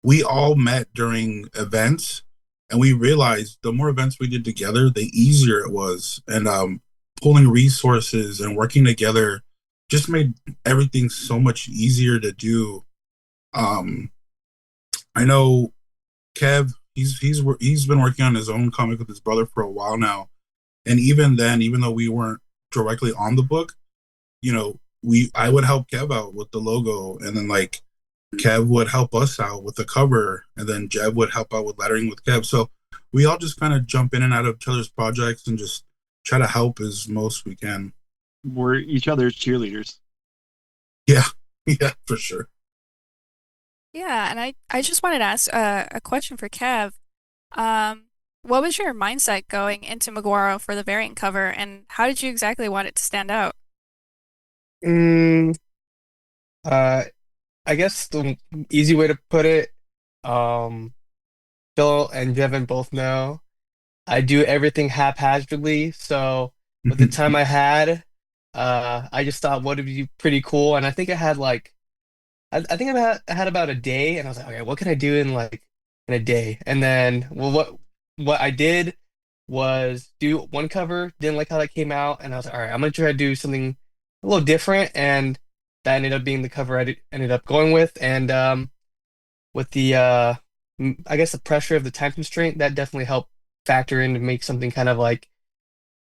we all met during events, and we realized the more events we did together, the easier it was. And pulling resources and working together just made everything so much easier to do. I know Kev, he's been working on his own comic with his brother for a while now, and even then, even though we weren't directly on the book, I would help Kev out with the logo, and then like Kev would help us out with the cover, and then Jev would help out with lettering with Kev. So we all just kind of jump in and out of each other's projects and just try to help as most we can. We're each other's cheerleaders. Yeah, yeah, for sure. Yeah, and I just wanted to ask a question for Kev. What was your mindset going into Maguro for the variant cover, and how did you exactly want it to stand out? I guess the easy way to put it, Phil and Jevin both know I do everything haphazardly. So with the time I had, I just thought what would be pretty cool, and I think I had like, I think I had about a day, and I was like, okay, what can I do in a day? And then, well, what I did was do one cover, didn't like how that came out, and I was like, all right, I'm gonna try to do something a little different, and that ended up being the cover ended up going with. And with the I guess the pressure of the time constraint, that definitely helped factor in to make something kind of like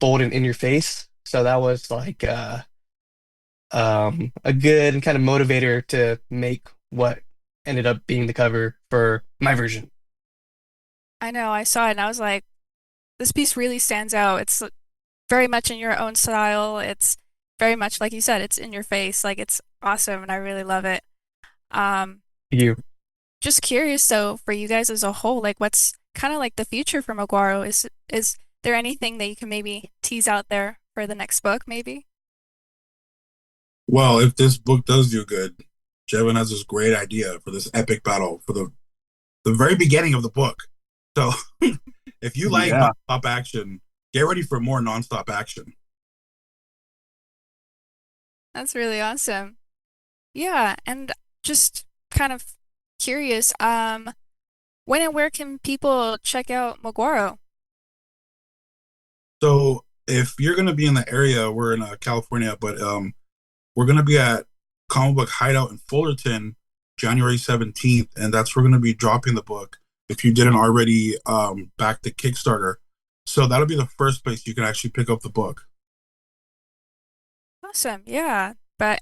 bold and in your face. So that was like a good kind of motivator to make what ended up being the cover for my version. I know, I saw it and I was like, this piece really stands out. It's very much in your own style. It's very much, like you said, it's in your face. Like, it's awesome, and I really love it. Thank you. Just curious, though, for you guys as a whole, like, what's kind of like the future for Maguro? Is there anything that you can maybe tease out there for the next book, maybe? Well, if this book does do good, Jevin has this great idea for this epic battle for the very beginning of the book. So if you like nonstop action, get ready for more nonstop action. That's really awesome. Yeah, and just kind of curious, when and where can people check out Maguro? So if you're going to be in the area, we're in California, but we're going to be at Comic Book Hideout in Fullerton January 17th, and that's where we're going to be dropping the book. If you didn't already back the Kickstarter, so that'll be the first place you can actually pick up the book. Awesome. Yeah. But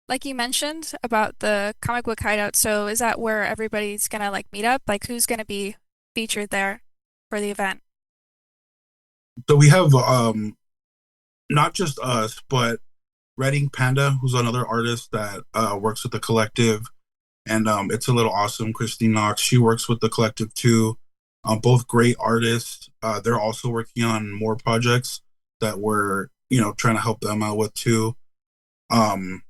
like you mentioned about the comic book hideout, so is that where everybody's gonna like meet up? Like who's gonna be featured there for the event? So we have not just us, but Redding Panda, who's another artist that works with the collective, and it's a little awesome. Christine Knox, she works with the collective too. Both great artists. They're also working on more projects that we're trying to help them out with too. I'm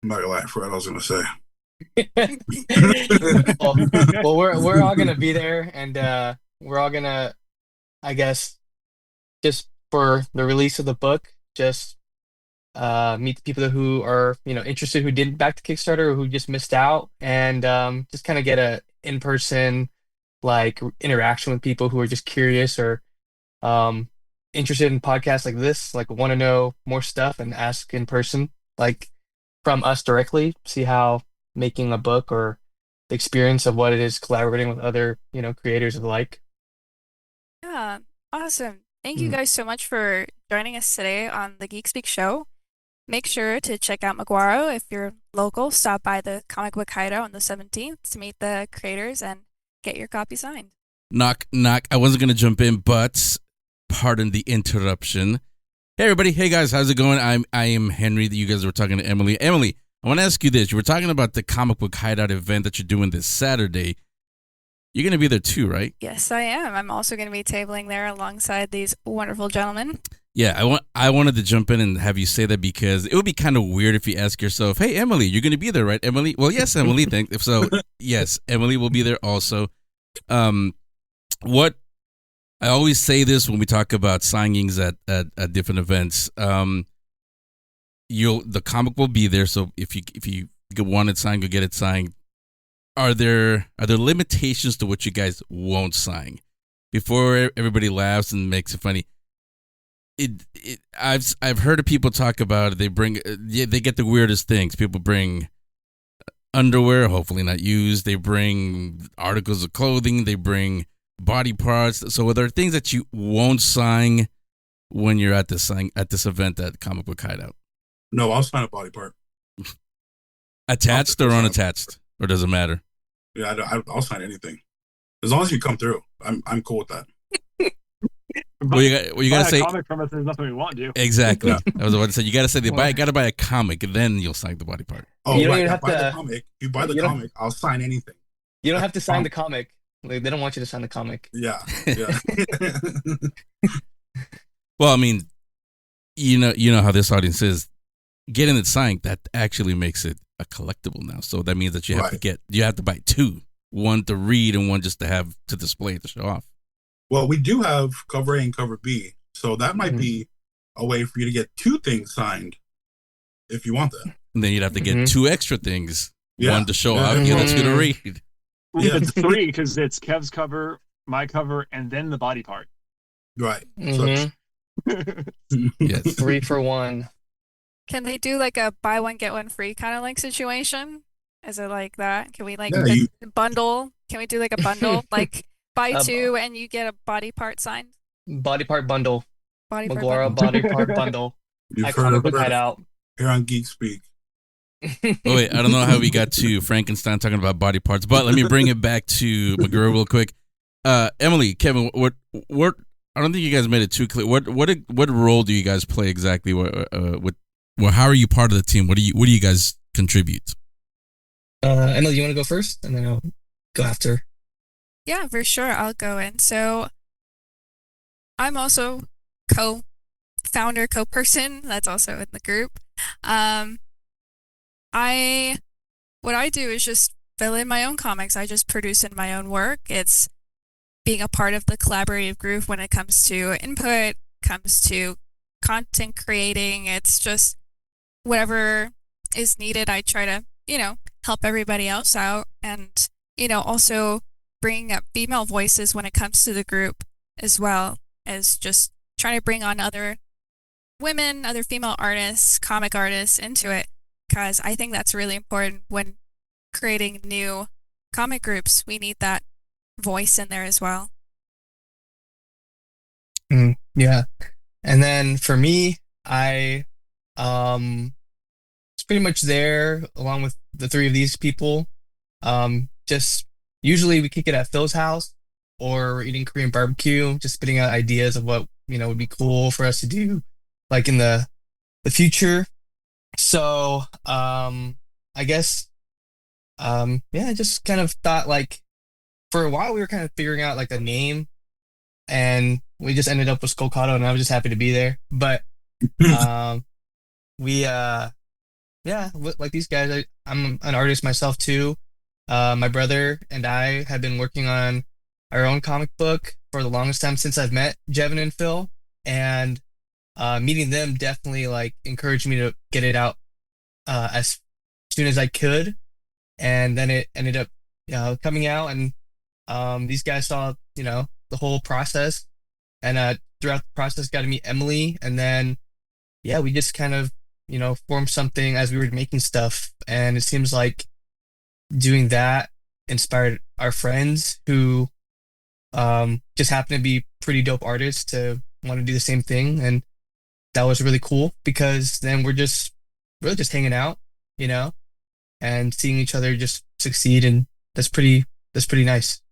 not gonna lie, I forgot what I was gonna say. well, we're all gonna be there, and we're all gonna, I guess, just for the release of the book, just meet the people who are interested, who didn't back the Kickstarter, or who just missed out, and just kind of get a in-person like interaction with people who are just curious or interested in podcasts like this, like want to know more stuff and ask in person, like from us directly, see how making a book or the experience of what it is collaborating with other creators alike. Yeah, awesome. Thank you guys so much for joining us today on the Geek Speak Show. Make sure to check out Maguro if you're local. Stop by the comic book hideout on the 17th to meet the creators and get your copy signed. Knock, knock. I wasn't going to jump in, but pardon the interruption. Hey, everybody. Hey, guys. How's it going? I am Henry. You guys were talking to Emily. Emily, I want to ask you this. You were talking about the comic book hideout event that you're doing this Saturday. You're going to be there too, right? Yes, I am. I'm also going to be tabling there alongside these wonderful gentlemen. Yeah, I wanted to jump in and have you say that because it would be kind of weird if you ask yourself, hey, Emily, you're going to be there, right, Emily? Well, yes, Emily. If so, yes, Emily will be there also. What I always say this when we talk about signings at different events. The comic will be there, so if you want it signed, go get it signed. Are there limitations to what you guys won't sign? Before everybody laughs and makes it funny. I've heard of people talk about it. They get the weirdest things. People bring underwear, hopefully not used. They bring articles of clothing. They bring body parts. So are there things that you won't sign when you're at this event at Comic Book Hideout? No, I'll sign a body part. Attached or unattached, or does it matter? Yeah, I'll sign anything as long as you come through. I'm cool with that. Well, you gotta say comic from us. There's nothing we won't do. Exactly. Yeah. I was about to say you gotta say gotta buy a comic, and then you'll sign the body part. Oh, You don't right. even I have buy to- the comic. You buy the you don't- comic. I'll sign anything. You don't have to sign the comic. Like, they don't want you to sign the comic. Yeah. Well, I mean, you know how this audience is. Getting it signed, that actually makes it a collectible now. So that means that you have to buy two, one to read and one just to have to display to show off. Well, we do have cover A and cover B, so that might be a way for you to get two things signed if you want that. And then you'd have to get two extra things, Yeah. one to show off, the other two to read. Yeah. It's three because it's Kev's cover, my cover, and then the body part. Right. Mhm. Yes. 3 for 1. Can they do like a buy one get one free kind of like situation? Is it like that? Can we like Yeah, bundle? Can we do like a bundle? Like buy Um, two and you get a body part signed? Body part bundle. Body part Maguro bundle. body part bundle. You've At heard Comic of Book it Hideout. here on Geek Speak. Oh, wait, I don't know how we got to Frankenstein talking about body parts, but let me bring it back to Maguro real quick. Emily, Kevin, what? I don't think you guys made it too clear. What role do you guys play exactly? How are you part of the team? What do you guys contribute? Emily, you want to go first, and then I'll go after. Yeah, for sure. I'll go in. So I'm also co-founder, co-person. That's also in the group. What I do is just fill in my own comics. I just produce in my own work. It's being a part of the collaborative group when it comes to input, comes to content creating. It's just whatever is needed. I try to, help everybody else out and, also bring up female voices when it comes to the group as well as just trying to bring on other women, other female artists, comic artists into it, because I think that's really important when creating new comic groups. We need that voice in there as well. Yeah. And then for me, I was pretty much there along with the three of these people. Just usually we kick it at Phil's house or we're eating Korean barbecue, just spitting out ideas of what, would be cool for us to do like in the future. So, I guess, I just kind of thought like for a while we were kind of figuring out like a name and we just ended up with Skolkato and I was just happy to be there. But, like these guys, I'm an artist myself too. My brother and I have been working on our own comic book for the longest time since I've met Jevin and Phil, and meeting them definitely like encouraged me to get it out as soon as I could, and then it ended up coming out, and these guys saw the whole process, and throughout the process got to meet Emily, and then we just kind of formed something as we were making stuff, and it seems like doing that inspired our friends who just happen to be pretty dope artists to want to do the same thing, and that was really cool because then we're just really just hanging out, and seeing each other just succeed, and that's pretty nice.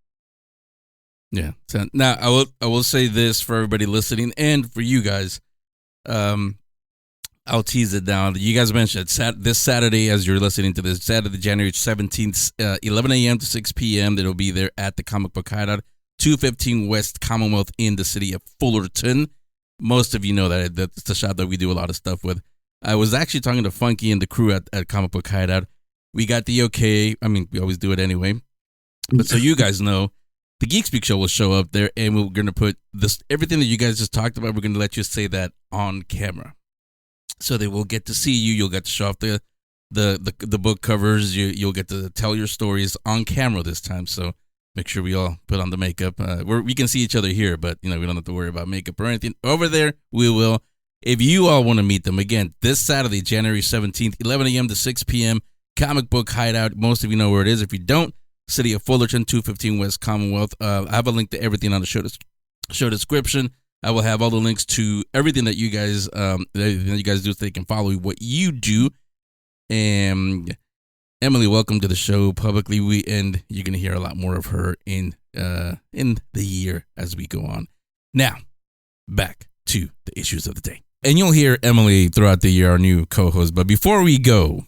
Yeah. So now I will say this for everybody listening and for you guys. I'll tease it down. You guys mentioned this Saturday, as you're listening to this, Saturday, January 17th, 11 a.m. to 6 p.m. That'll be there at the Comic Book Hideout, 215 West Commonwealth in the city of Fullerton. Most of you know that's the shop that we do a lot of stuff with. I was actually talking to Funky and the crew at Comic Book Hideout. We got the okay. I mean, we always do it anyway. But so you guys know, the Geek Speak Show will show up there, and we're going to put everything that you guys just talked about, we're going to let you say that on camera. So they will get to see you. You'll get to show off the book covers. You'll get to tell your stories on camera this time. So make sure we all put on the makeup. We can see each other here, but we don't have to worry about makeup or anything. Over there, we will. If you all want to meet them, again, this Saturday, January 17th, 11 a.m. to 6 p.m., Comic Book Hideout. Most of you know where it is. If you don't, City of Fullerton, 215 West Commonwealth. I have a link to everything on the show description. I will have all the links to everything that you guys do, so they can follow what you do. And Emily, welcome to the show publicly. And you're gonna hear a lot more of her in the year as we go on. Now, back to the issues of the day, and you'll hear Emily throughout the year, our new co-host. But before we go,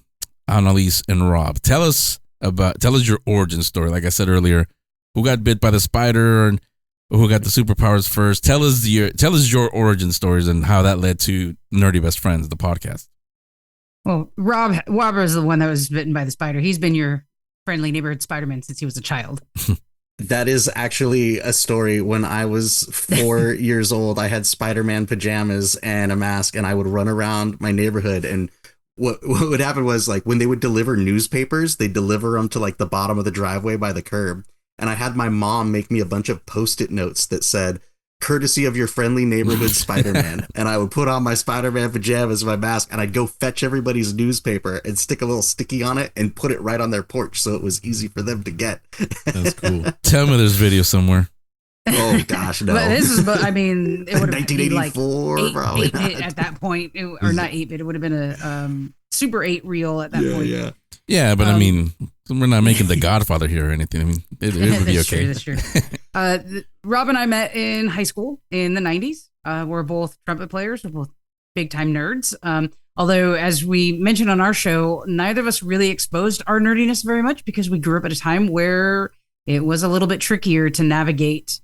Analese and Rob, tell us your origin story. Like I said earlier, who got bit by the spider and who got the superpowers first? Tell us your origin stories and how that led to Nerdy Best Friends, the podcast. Well, Rob is the one that was bitten by the spider. He's been your friendly neighborhood Spider-Man since he was a child. That is actually a story. When I was 4 years old, I had Spider-Man pajamas and a mask, and I would run around my neighborhood. And what would happen was, like, when they would deliver newspapers, they deliver them to like the bottom of the driveway by the curb. And I had my mom make me a bunch of Post-it notes that said, "Courtesy of your friendly neighborhood Spider-Man." And I would put on my Spider-Man pajamas, my mask, and I'd go fetch everybody's newspaper and stick a little sticky on it and put it right on their porch so it was easy for them to get. That's cool. Tell me there's video somewhere. Oh, gosh, no. But it would have been 1984, like probably 8-bit at that point. Or not 8-bit. It would have been a Super 8 reel at that point. Yeah, but I mean, we're not making The Godfather here or anything. I mean, it would be okay. That's true. Rob and I met in high school in the 90s. We're both trumpet players. We're both big time nerds. Although, as we mentioned on our show, neither of us really exposed our nerdiness very much because we grew up at a time where it was a little bit trickier to navigate,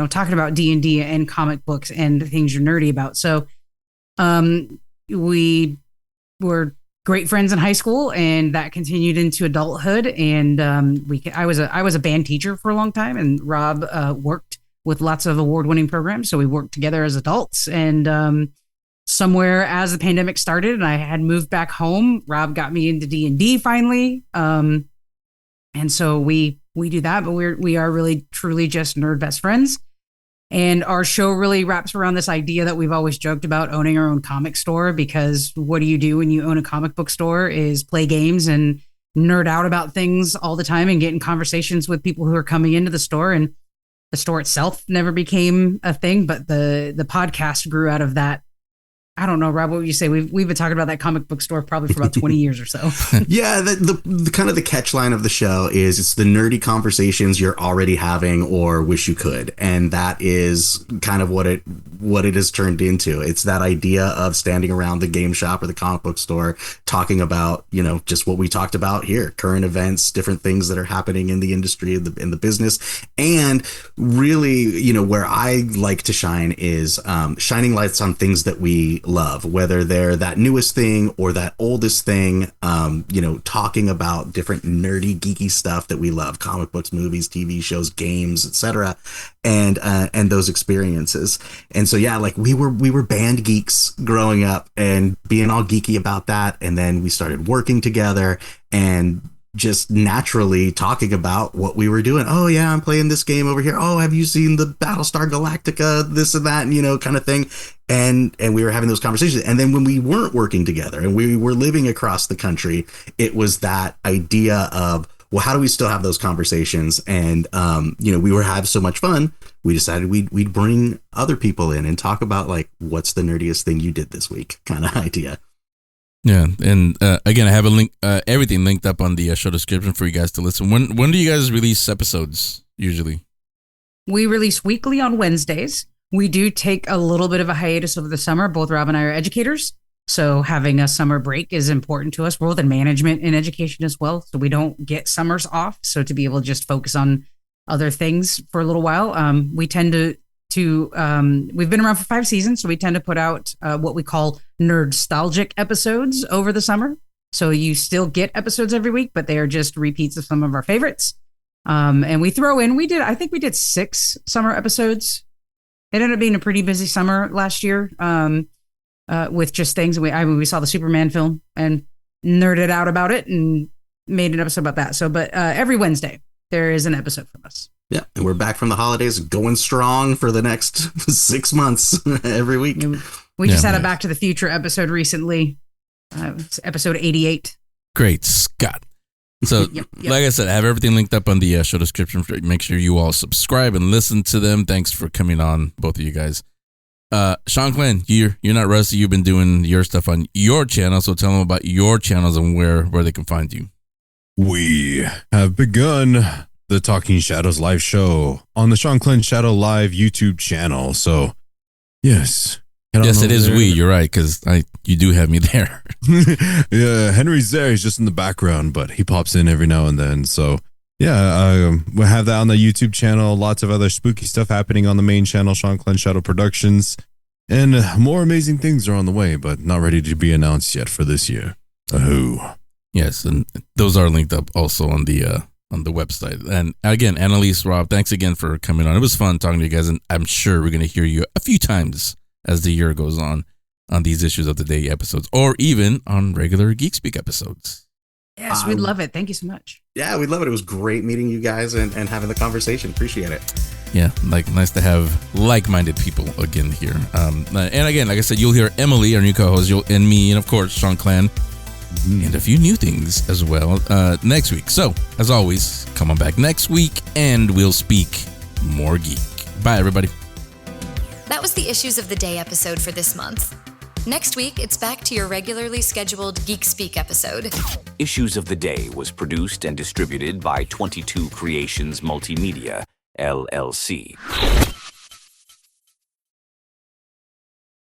talking about D&D and comic books and things you're nerdy about. So we were great friends in high school, and that continued into adulthood. And I was a band teacher for a long time, and Rob worked with lots of award-winning programs. So we worked together as adults. And somewhere as the pandemic started, and I had moved back home, Rob got me into D&D finally. And so we do that, but we are really truly just nerd best friends. And our show really wraps around this idea that we've always joked about, owning our own comic store, because what do you do when you own a comic book store is play games and nerd out about things all the time and get in conversations with people who are coming into the store. And the store itself never became a thing, but the podcast grew out of that. I don't know, Rob, what would you say? We've been talking about that comic book store probably for about 20 years or so. Yeah, the kind of the catch line of the show is it's the nerdy conversations you're already having or wish you could. And that is kind of what it has turned into. It's that idea of standing around the game shop or the comic book store talking about, you know, just what we talked about here, current events, different things that are happening in the industry, in the business. And really, you know, where I like to shine is shining lights on things that we love, whether they're that newest thing or that oldest thing, you know, talking about different nerdy, geeky stuff that we love, comic books, movies, TV shows, games, etc., and those experiences. And so, yeah, like we were band geeks growing up and being all geeky about that. And then we started working together and just naturally talking about what we were doing. Oh yeah, I'm playing this game over here. Oh, have you seen the Battlestar Galactica, this and that, and, you know, kind of thing. And we were having those conversations. And then when we weren't working together and we were living across the country, it was that idea of, well, how do we still have those conversations? And, you know, we were having so much fun. We decided we'd bring other people in and talk about, like, what's the nerdiest thing you did this week kind of idea. Yeah, and again, I have a link, everything linked up on the show description for you guys to listen. When do you guys release episodes usually? We release weekly on Wednesdays. We do take a little bit of a hiatus over the summer. Both Rob and I are educators, so having a summer break is important to us. We're both in management and education as well, so we don't get summers off. So to be able to just focus on other things for a little while, we tend to we've been around for 5 seasons, so we tend to put out what we call nerd-stalgic episodes over the summer. So you still get episodes every week, but they are just repeats of some of our favorites. And we throw in, I think we did 6 summer episodes. It ended up being a pretty busy summer last year with just things. We saw the Superman film and nerded out about it and made an episode about that. So, but every Wednesday there is an episode from us. Yeah, and we're back from the holidays, going strong for the next 6 months every week. We just had a Back to the Future episode recently, episode 88. Great Scott. So, Yep. like I said, I have everything linked up on the show description. Make sure you all subscribe and listen to them. Thanks for coming on, both of you guys. Shanclen, you're not rusty. You've been doing your stuff on your channel, so tell them about your channels and where they can find you. We have begun the Talking Shadows live show on the Shanclen Shadow Live YouTube channel. So, yes. Yes, it is there. You're right, because you do have me there. Yeah, Henry's there. He's just in the background, but he pops in every now and then. So, yeah, we'll have that on the YouTube channel. Lots of other spooky stuff happening on the main channel, Shanclen Shadow Productions. And more amazing things are on the way, but not ready to be announced yet for this year. Yes, and those are linked up also on the website. And again, Analese, Rob, thanks again for coming on. It was fun talking to you guys, and I'm sure we're going to hear you a few times as the year goes on these Issues of the Day episodes, or even on regular Geek Speak episodes. Yes, we'd love it. Thank you so much. Yeah, we'd love it. It was great meeting you guys and having the conversation. Appreciate it. Yeah, nice to have like-minded people again here. And again, like I said, you'll hear Emily, our new co-host, and me, and of course, Shanclen, and a few new things as well next week. So, as always, come on back next week, and we'll speak more geek. Bye, everybody. That was the Issues of the Day episode for this month. Next week, it's back to your regularly scheduled Geek Speak episode. Issues of the Day was produced and distributed by 22 Creations Multimedia, LLC.